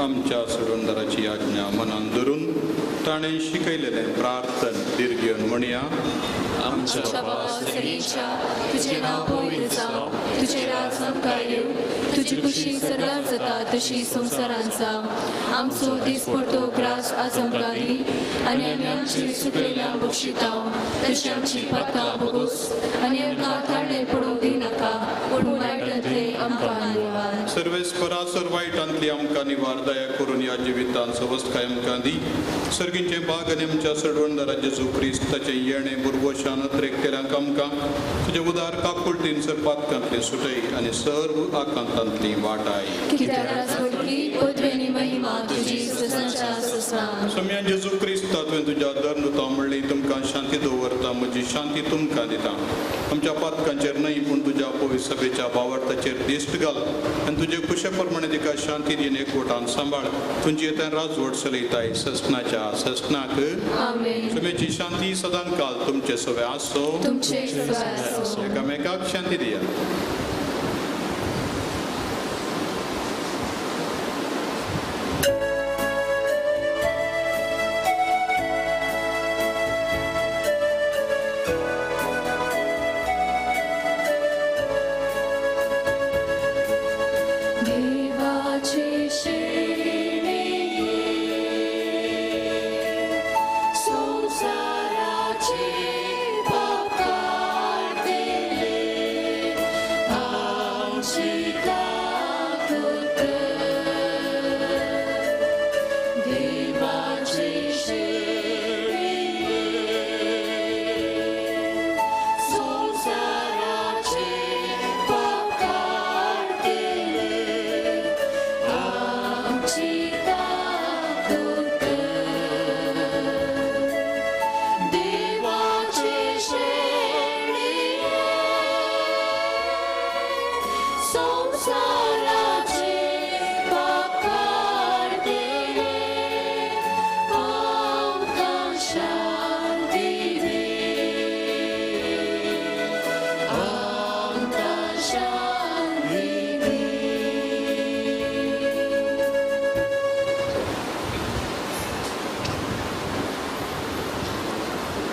Speaker 4: आमच्या सुरंदराची आज्ञा मनान धरून ताणें शिकयलेलें प्रार्थन दीर्घन म्हणया.
Speaker 5: आमच्या बाबा तुझे नाव पवित्र जावं, तुझे राज आमकां येवं, तुजी खुशी सदां जाता तशी संवसारांत जावं. आमचो दीस पडतो ग्रास आज आमकां दी आनी आमी आमची सुकलेल्यां बक्षितांव तशी आमची पातकां बोगोस आनी आमकां ताळ्ळे पडूंक दिनाका पूण वायटांतले आमकां निवार.
Speaker 4: सर्वेस्परा सर्वायटांतली आमकां निवार दया करून या जिवितांत सवस्थाय आमकां दी. सर्गींचे बाग आनी आमच्या सडवणदारा जेजू क्रिस्ताचे येणे बुरवशान त्रेकतेल्यांक आमकां तुजे उदार काकुळटीन पातकांतली सुटय आनी सर्व आकांतांतली वाटाय. सम्या जेजू क्रिस्ता तुवें तुज्या धर्मता म्हणली तुमकां शांती दवरता म्हजी शांती तुमकां दिता. आमच्या पातकांचेर न्हय पूण तुज्या पवित्र सभेच्या भावार्थाचेर दिश्ट घाल आनी तुजे कुशे प्रमाणे तिका शांती दिन एकवटान सांबाळ. तुमची येता राजवट चलयताय ससनाच्या ससनाक. समेची शांती सदां काल तुमचे सवे आसो. एकामेकाक शांती दिया.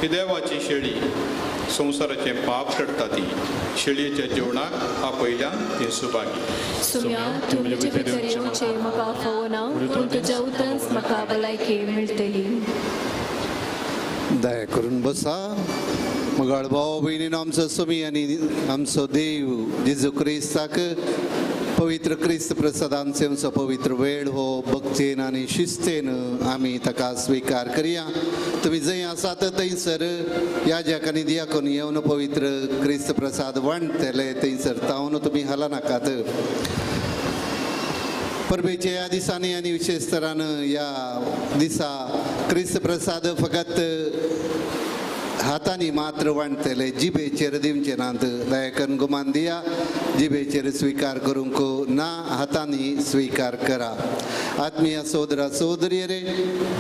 Speaker 4: ही देवाची शेळी संवसाराचे पाप काडटा ती. शेळयेच्या जेवणाक आपयल्यान ती सुभागी.
Speaker 5: सुम्या तूं म्हजे भितर येवचें म्हाका फावो ना पूण तुज्या उतरांच म्हाका भलायकी मेळटली.
Speaker 2: दया करून बसा. मगाळ भाव भयणीनो आमचो सुमी आनी आमचो देव जेजू क्रिस्ताक पवित्र क्रिस्त प्रसादान सेवचो पवित्र वेळ हो भक्तेन आनी शिस्तेन आमी ताका स्विकार करया. तुम्ही जंय आसात थंयसर याजक आनी दियाकोन येवन पवित्र क्रिस्त प्रसाद वांटतले थंयसर तावन तुमी हला नाकात. परबेच्या ह्या दिसांनी आनी विशेश तरान ह्या दिसा क्रिस्त प्रसाद फकत हातांनी मात्र वांटतले, जिबेचेर दिवचे नात. दयाकन गुमान दिया. जिबेचेर स्वीकार करूंक ना, हातांनी स्वीकार करा. ಆತ್ಮೀಯ ಸೋದರ ಸೋದರಿಯರೇ,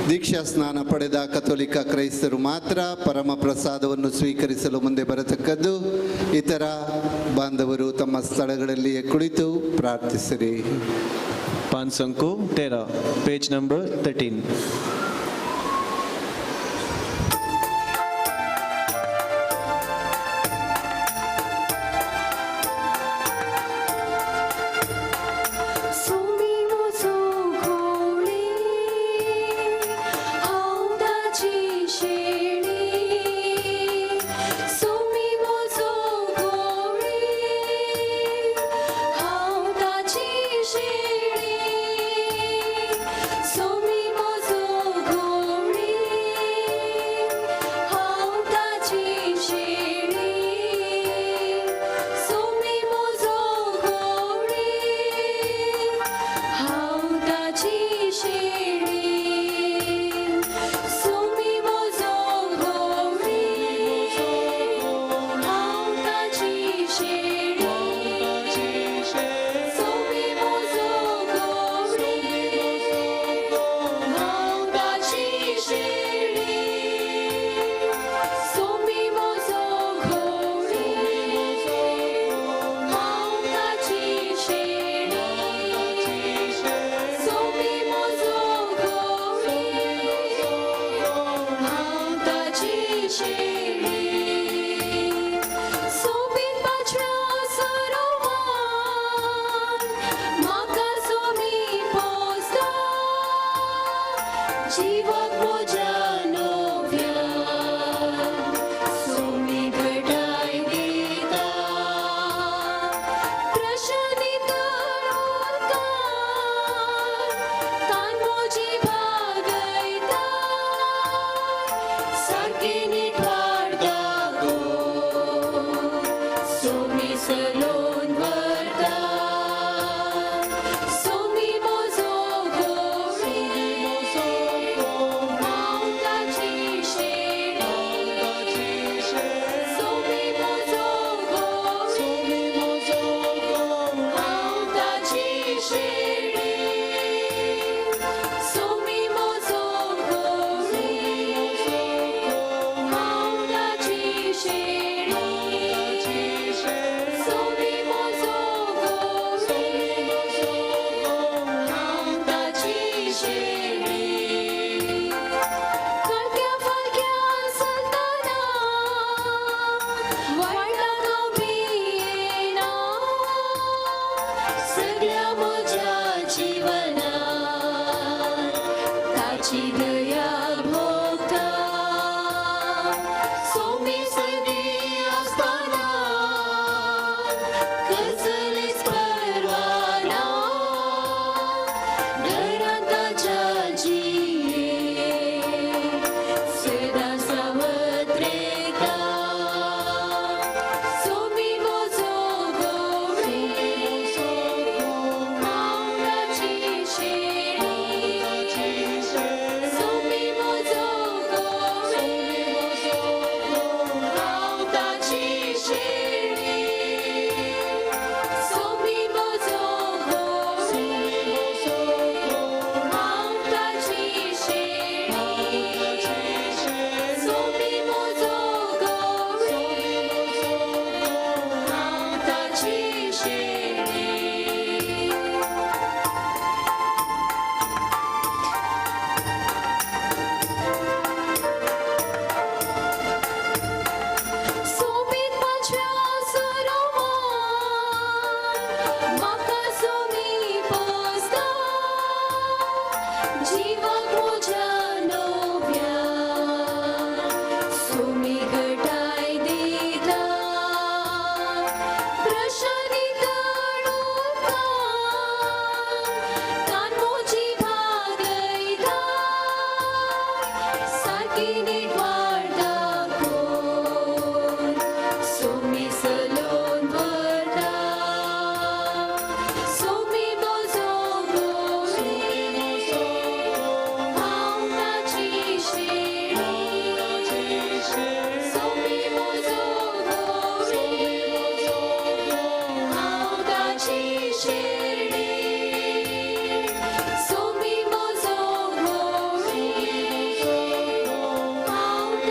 Speaker 2: ದೀಕ್ಷಾ ಸ್ನಾನ ಪಡೆದ ಕಥೋಲಿಕ ಕ್ರೈಸ್ತರು ಮಾತ್ರ ಪರಮ ಪ್ರಸಾದವನ್ನು ಸ್ವೀಕರಿಸಲು ಮುಂದೆ ಬರತಕ್ಕದ್ದು. ಇತರ ಬಾಂಧವರು ತಮ್ಮ ಸ್ಥಳಗಳಲ್ಲಿಯೇ ಕುಳಿತು ಪ್ರಾರ್ಥಿಸಿರಿ.
Speaker 3: पान संको 13 पेज नंबर 13.
Speaker 5: शेळी शेळी सोबीत पाचव्या सरोवर म्हाका सोमी पोसता जीवक म्हज्या नव्या सोमी घटाय दिता प्रशनी तान मोजी भागयता सारकी नीट वाडता गो सोमी सलोन व्हरता सोमी मोजो गोळी हांव ताची शेळी सोमी मोजो गोळी हांव ताची शेळी सोमी मोजो गोळी हांव ताची शेळी सोमी मोजो गोळी हांव ताची शेळी कणक्या फळक्यान चलतना वायटाक हांव भियेना सगळ्या म्हज्या जिवनांत ताची दया भोगता सोमी सदी आसतना कसलीच परवाना घरांत ताच्या जियेक सदां सावत्रेता सोमी मोजो गोळी हांव ताची शेळी सोमी मोजो गोळी हांव ताची शेळी सोमी मोजो गोळी हांव ताची शेळी सोमी मोजो गोळी हांव ताची शेळी सोबीत पाचव्या सरोवर म्हाका सोमी पोसता जीवक म्हज्या नव्या सोमी घटाय दिता प्रशनी तान मोजी भागयता सारकी नीट वाडता कोण सोमी सलोन व्हरता सोमी मोजो गोळी हांव ताची शेळी सोमी मोजो गोळी हांव ताची शेळी सोमी मोजो गोळी हांव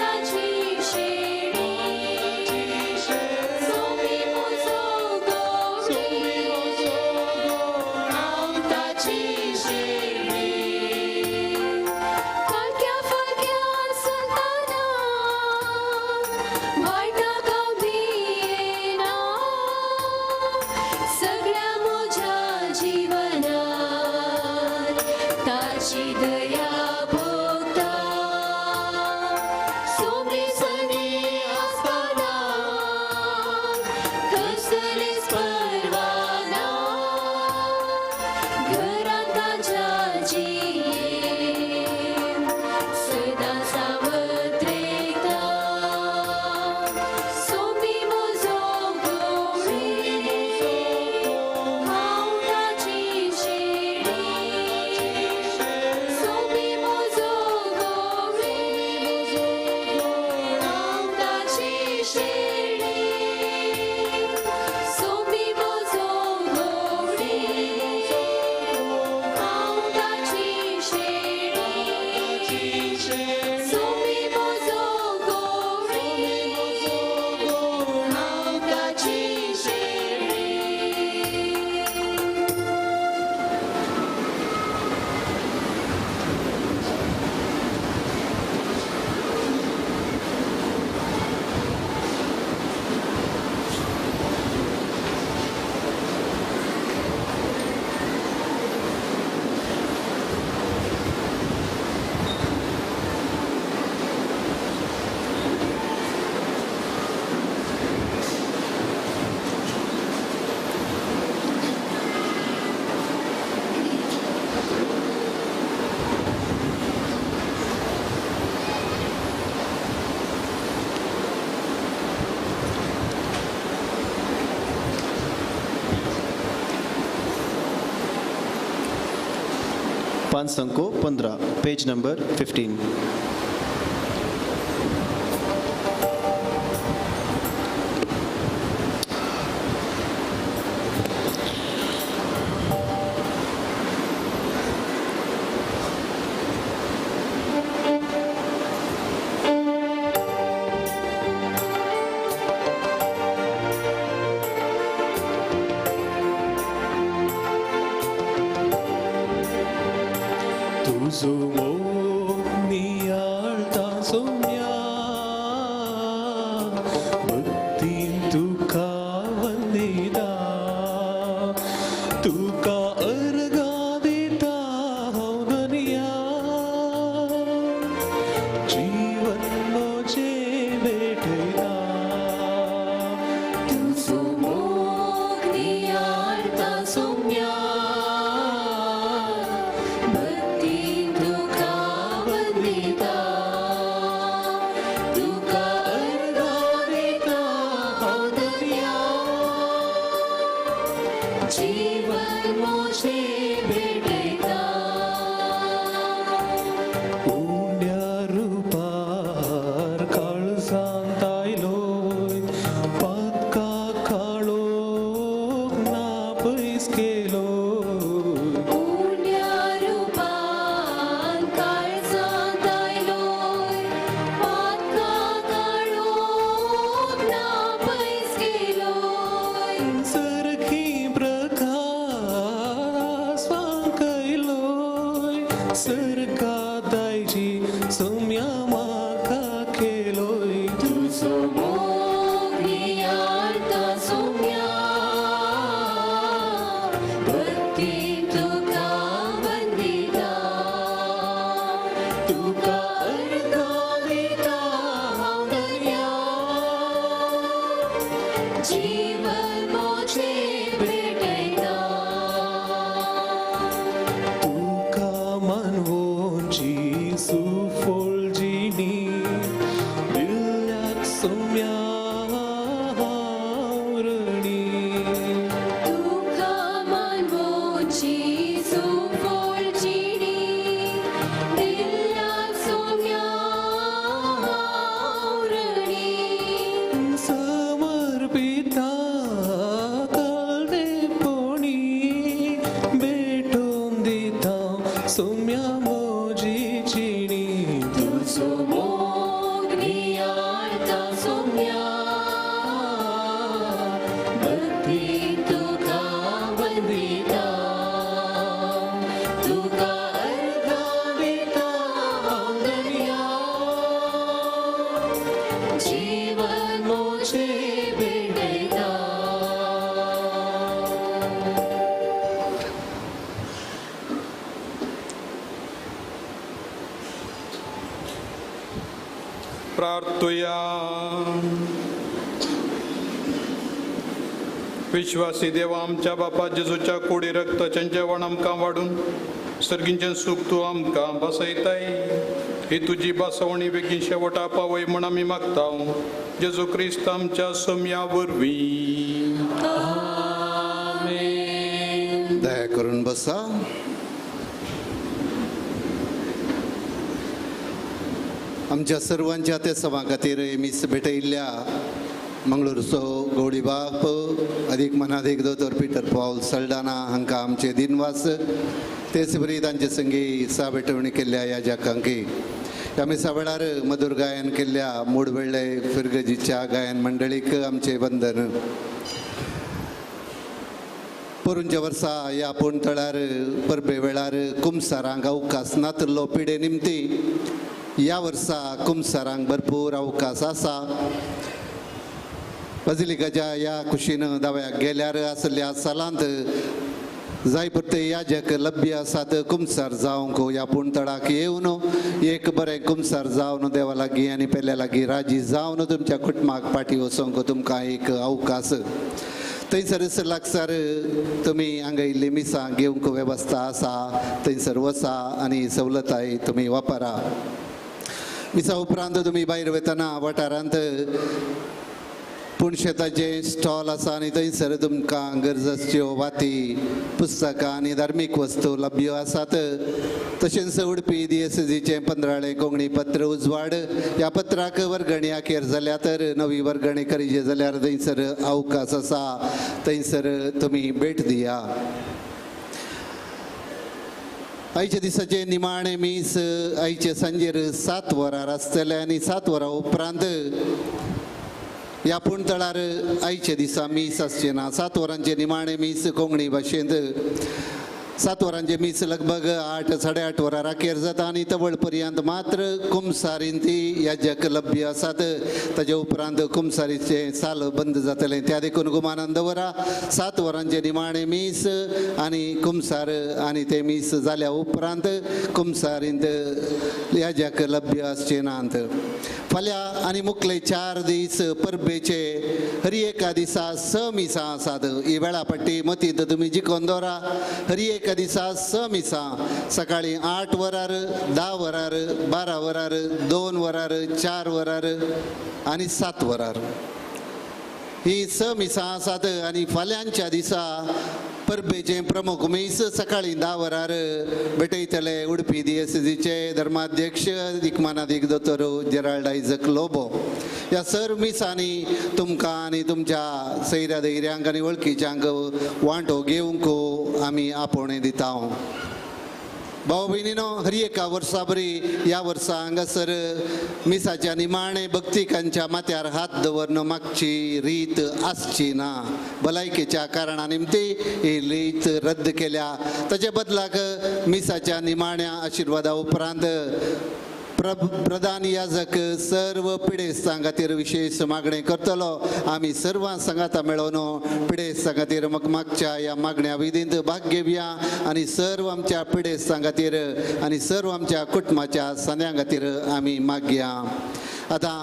Speaker 3: पान संको 15 पेज नंबर 15.
Speaker 7: तुझो मोग नियाळता सोम्या भक्तीन तुका वंदिता तुका अर्गा दिता हांव दुनिया जीवन मोजे भेटयता
Speaker 5: तुझो मोग नियाळता सोम्या जीवन मोजे भेटयता
Speaker 7: उंड्या रुपार काळजांत आयलोय पातका काळोख ना पयस केलोय
Speaker 5: उंड्या रुपान काळजांत आयलोय पातका काळोख ना पयस केलोय
Speaker 7: सरखी प्रकाश वांकयलोय सरका दायजी सोम्या म्हाका केलोय
Speaker 5: तुझो मोग नियाळता सोम्या भक्तीन तुका वंदिता तुका अर्गा दिता हांव दुनिया जीवन मोजे भेटयता
Speaker 7: तुका मानवोंची सुफोळजिणी दिल्ल्याक सोम्या हावरणी
Speaker 5: तुका मानवोंची सुफोळजिणी दिल्ल्याक सोम्या हावरणी
Speaker 7: समर्पिता कळदेपणी भेटोवन दिता सोम्या मोजी चिणी
Speaker 5: तुझो मोग नियाळता सोम्या भक्तीन तुका वंदिता तुका अर्गा दिता हांव दुनिया जीवन मोजे भेटयता
Speaker 4: प्रार्थुया. विश्वासी देवा आमच्या बापा जेजूच्या कुडी रक्ताचें जेवण आमकां वाडून सर्गींचें सूख तूं आमकां बसयताय ही तुजी बासवणी बेगीन शेवटा पावय म्हण आमी मागता जेजू क्रिस्त आमच्या सोम्या वरवीं.
Speaker 2: दया करून बसा. आमच्या सर्वांच्या त्या सभा खातीर मीस भेटयिल्ल्या मंगळूरचो गवळी बाप अदीक मनादीक दोतोर पिटर पॉल सल्डाना हांकां आमचे दिनवास तेच बरी तांचे संगी साबेटवणी केल्ल्या ह्या जाकांकी आमी सावेळार मधुर गायन केल्ल्या मूडवेळे फिरगजीच्या गायन मंडळीक आमचे वंदन. पोरूंच्या वर्सा ह्या पोंतळार परबे वेळार कुमसारांक अवकाश नातल्लो पिडे निमती ह्या वर्सा कुमसारांक भरपूर अवकाश आसा. बजिलिकाच्या ह्या कुशीन दाव्याक गेल्यार आसल्या सालांत जाय पुरते याजक लभ्य आसात कुमसार जावंक ह्या पोंतळाक येवन एक बरें कुमसार जावन देवा लागीं आनी पेल्या लागीं राजी जावन तुमच्या कुटुंबाक फाटीं वचोंक तुमकां एक अवकाश. थंयसर लागसार तुमी हांगा इल्ली मिसां घेवंक वेवस्था आसा थंयसर वचा आनी सवलताय तुमी वापरा. मिसा उपरांत तुमी भायर वतना वाठारांत पुणशेताचे स्टॉल आसा आनी थंयसर तुमकां गरजेच्यो वाती पुस्तकां आनी धार्मीक वस्तू लभ्य आसात. तशेंच उडपी DSCचे 15वें कोंकणी पत्र उजवाड ह्या पत्राक वर्गणी अखेर जाल्या तर नवी वर्गणी करीजे जाल्यार थंयसर अवकाश आसा, थंयसर तुमी भेट दिया. आयच्या दिसाचे निमाणे मीस आयचे सांजेर 7 वरांर आसतले आनी 7 वरां उपरांत ह्या पुणतळार आयचे दिसा मीस आसचे ना. 7 वरांचे निमाणे मीस कोंकणी भाशेंत 7 वरांचे मीस लगभग 8-8:30 वरां राखेर जाता आनी तवळ पर्यंत मात्र कुमसारींती याजक लभ्य आसात. ताजे उपरांत कुमसारीचे साल बंद जातलें. त्या देखून गुमानान दवरा 7 वरांचे निमाणे मीस आनी कुमसार आनी ते मीस जाल्या उपरांत कुमसारींत याजक लभ्य आसचे नात. फाल्यां आनी मुखले 4 दीस परबेचे हरी एका दिसा 6 मिसां आसात. ही वेळापट्टी मतींत तुमी जिखोवन दवरा. हरी एका दिसा 6 मिसां सकाळीं 8 वरार, 10 वरार, 12 वरार, 2 वरार, 4 वरार आनी 7 वरार ही 6 मिसां आसात. आनी फाल्यांच्या दिसा परबेचे प्रमुख मीस सकाळीं 10 वरार भेटयतले उडपी DSCचे धर्माध्यक्ष दिक्मानादीक दोतोर जेराल्ड आयझक लोबो. ह्या सर्व मिसांनी तुमकां आनी तुमच्या सैऱ्या धैर्यांक आनी वळखीच्यांक वांटो घेवंक आमी आपोवणे दिता. भाऊ भयणीनो, हरी एका वर्सा बरी ह्या वर्सा हांगासर मिसाच्या निमाणे भक्तिकांच्या माथ्यार हात दवरन मागची रीत आसची ना. भलायकेच्या कारणा निमती ही रीत रद्द केल्या. ताचे बदलाक मिसाच्या निमाण्या आशिर्वादा उपरांत प्रधान याजक सर्व पिडेस्तां खातीर विशेष मागणें करतलो. आमी सर्वां सांगाता मेळोवन पिडेस्तां खातीर मागच्या ह्या मागण्या विधींत भाग घेवया आनी सर्व आमच्या पिडेस्तां खातीर आनी सर्व आमच्या कुटुंबाच्या सण्यां खातीर आमी मागया. आतां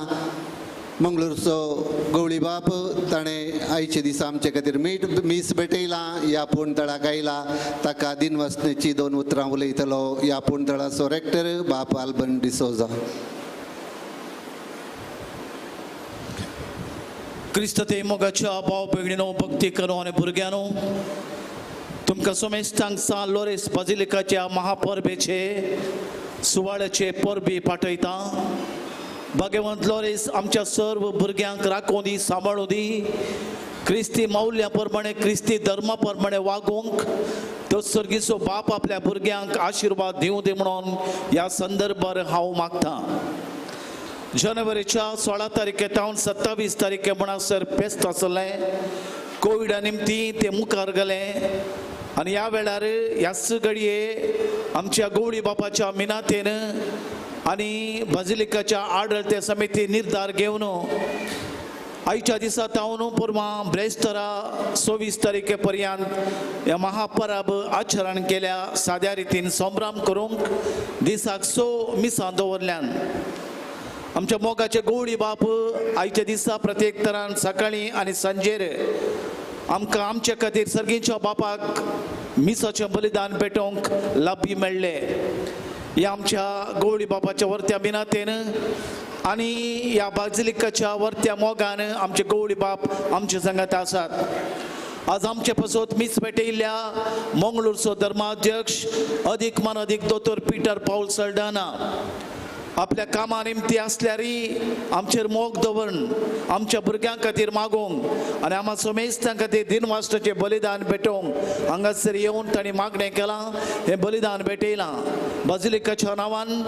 Speaker 2: मंगळूरचो गवळी बाप ताणें आयचे दिसा आमचे खातीर मीस भेटयला. ह्या पुणतळाक आयला. ताका दिनवासनेची 2 उतरां उलयतलो ह्या पुणतळाचो रेक्टर बाप आल्बन डिसोजा.
Speaker 9: क्रिस्त ते मोगाच्या भाव भयणीनो, भक्ती करो आनी भुरग्यानो, तुमकां सोमेस्तांक सान लोरेस बाजिलिकाच्या महापरबेचे सुवाळ्याचे परबी पाठयता. भगवंत लोरेस आमच्या सर्व भुरग्यांक राखूं दी, सांबाळूं दी. क्रिस्ती मौल्या प्रमाणे, क्रिस्ती धर्मा प्रमाणे वागूंक तो सर्गीचो बाप आपल्या भुरग्यांक आशिर्वाद दिवं दी म्हणून ह्या संदर्भार हांव मागतां. जानेवारीच्या 16 तारखेतावन 27 तारखे म्हणसर फेस्त आसलें. कोविडा निमती ते मुखार गेलें आनी ह्या वेळार ह्याच घडये आमच्या गवळी बापाच्या मिनातेन आनी बाजिलिकाच्या आडळते समिती निर्धार घेवन आयच्या दिसा तावन पुरमां ब्रेस्तारा 26 तारखे पर्यंत ह्या महापरब आचरण केल्या. साद्या रितीन संभ्रम करूंक दिसाक 6 मिसां दवरल्यान. आमच्या मोगाचे गवळी बाप आयच्या दिसा प्रत्येक तरान सकाळीं आनी सांजेर आमकां आमचे खातीर सर्गीच्या बापाक मिसाचें बलिदान पेटोवंक लाभी मेळ्ळें. ह्या आमच्या गवळी बापाच्या वर्त्या मिनातेन आनी ह्या बाजिलिकाच्या वर्त्या मोगान आमचे गवळी बाप आमचे संगात आसात. आज आमचे पासत मीस भेटयल्ल्या मंगळूरचो धर्माध्यक्ष अधिकमान अधिक दोतोर पीटर पाऊल सल्डाना आपल्या कामा निमती आसल्यारय आमचेर मोग दवरून आमच्या भुरग्यां खातीर मागोवंक आनी आम्हा सोमेस्तां खातीर दिनवासनाचें बलिदान भेटोवंक हांगासर येवन तांणी मागणें केलां. हें बलिदान भेटयलां बाजिलिकाच्या नांवान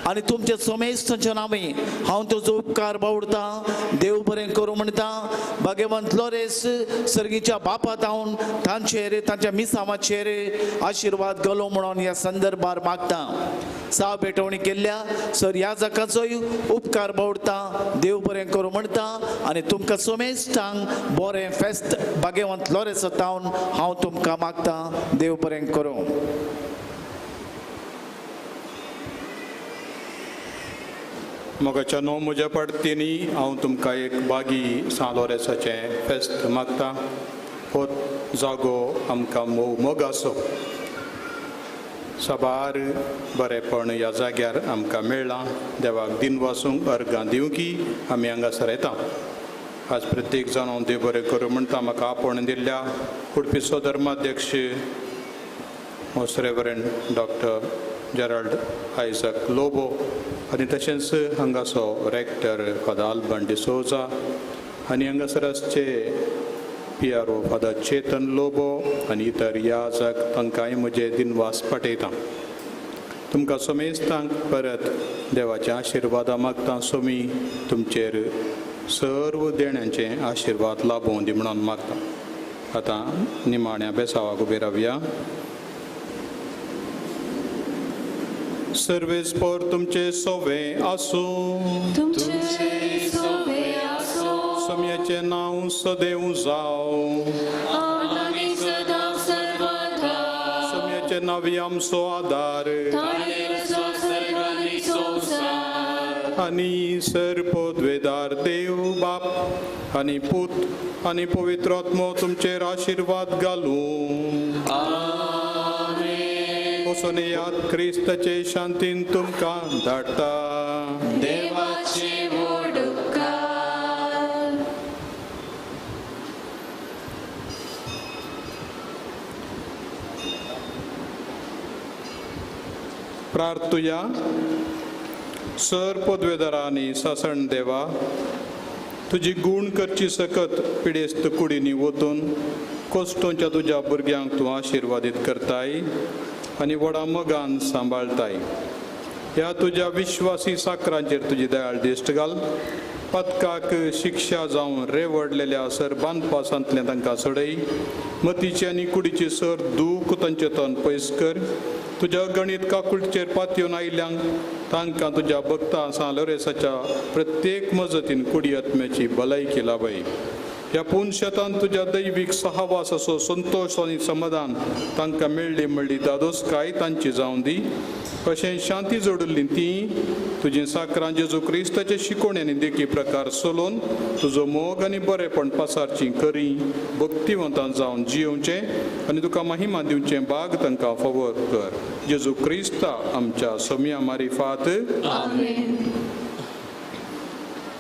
Speaker 9: आनी तुमच्या सोमेस्तांच्या नांवी हांव तुजो उपकार बावडतां. देव बरें करूं म्हणटा. भगवंत लोरेस सर्गीच्या बापा तावन तांचेर तांच्या मिसांवाचेर आशिर्वाद घालो म्हणून ह्या संदर्भार मागतां. साव भेटवणी केल्ल्या सर ह्या जाकाचोय उपकार बावडता. देव बरें करूं म्हणटा आनी तुमकां सोमेस्तांक बरें फेस्त भगवंत लोरेस तावन हांव तुमकां मागतां. देव बरें करूं.
Speaker 4: मोगाच्या नो म्हज्या पडतीनी हांव तुमकां एक बागी सान लोरेसाचें फेस्त मागतां. हो जागो आमकां मोगाचो सबार बरेपण ह्या जाग्यार आमकां मेळ्ळां. देवाक दिन वासूंक अर्गां दिवंकी आमी हांगासर येता. आज प्रत्येक जाण हांव देव बरें करूं म्हणटा म्हाका आपण दिल्ल्या उडपी धर्माध्यक्ष most reverend doctor Gerald Isaac Lobo आनी तशेंच हांगासो रेक्टर फादर आल्बर्ट डिसोजा आनी हांगासराचे PRO फादर चेतन लोबो आनी इतर याजक तांकांय म्हजे दिनवास पाठयता. तुमकां समेस्तांक परत देवाचे आशिर्वादा मागता. सोमी तुमचेर सर्व देण्यांचे आशिर्वाद लाभूं दी म्हणून मागता. आतां निमाण्या बेसावाक उबे रावया. सर्वेस्पर तुमचे सोवे आसूं, सोम्याचे नांव सदैव जावं, सोम्याचे नावी आमचो आदार आनी सर्पोद्वेदार देव बाप आनी पूत आनी पवित्र आत्मो तुमचेर आशिर्वाद घालूं. वचून याद क्रिस्ताचे शांतीन तुमकां धाडटा.
Speaker 5: देवाचे उपकार.
Speaker 4: प्रार्थुया. सर्पोद्वेदारांनी सासण देवा, तुजी गूण करची सकत पिडेस्त कुडींनी वतून कोस्टोंच्या तुज्या भुरग्यांक तूं आशिर्वादीत करताय आनी व्हडा मोगान सांबाळताय. ह्या तुज्या विश्वासी साकरांचेर तुजी दयाळ दिश्ट घाल. पथकाक शिक्षा जावन रेवडलेल्या सर बांदपासांतलें तांकां सोडय. मतीची आनी कुडीची सर दूख तांचे तन पयस कर. तुज्या गणित काकुळचेर पातयेवन आयल्यांक तांकां तुज्या भक्तां सालोरेसाच्या प्रत्येक मजतीन कुडी आत्म्याची भलायकी लाभय. ह्या पुनशेतान तुज्या दैवीक सहवास असो संतोष आनी समाधान तांकां मेळ्ळी म्हणली दादोसकाय तांची जावं दी. अशें शांती जोडिल्ली ती तुजी साकरां जेजू क्रिस्ताचे शिकोवण्यांनी देखी प्रकार चलोवन तुजो मोग आनी बरेपण पासारची करी. भक्तिवंतां जावन जियोवचें आनी तुका महिमा दिवचें भाग तांकां फावो कर. जेजू क्रिस्ता आमच्या सोम्या मारिफात.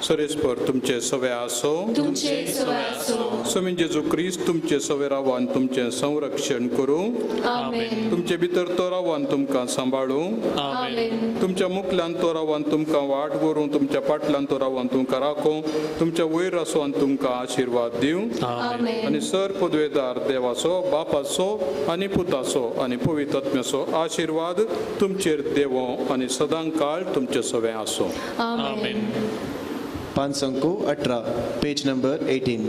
Speaker 4: सरेस्पर तुमचे सवे आसो. सोमी जेजू क्रिस्त तुमचे सवे रावान तुमचे संरक्षण करूं. तुमचे भितर तो रावान तुमकां सांबाळूं. तुमच्या मुखल्यान तो रावान तुमकां वाट व्हरूं. तुमच्या फाटल्यान तो रावान तुमकां राखूं. तुमच्या वयर आसोन तुमकां आशिर्वाद दिवं. आनी सर्पोद्वेदार देवाचो बापाचो आनी पुताचो आनी पवित्र आत्म्याचो आशिर्वाद तुमचेर देवो आनी सदां काळ तुमचे सवे आसो.
Speaker 3: पान संको 18 पेज नंबर 18.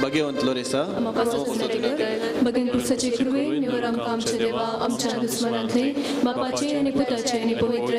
Speaker 7: भाग्यवंत लोरेसा
Speaker 5: बगेन पुरुषाचे कृपे निवर आमकां आमचे देवा आमच्या दुस्मनांतले बापाचे आनी पुताचे आनी पवित्र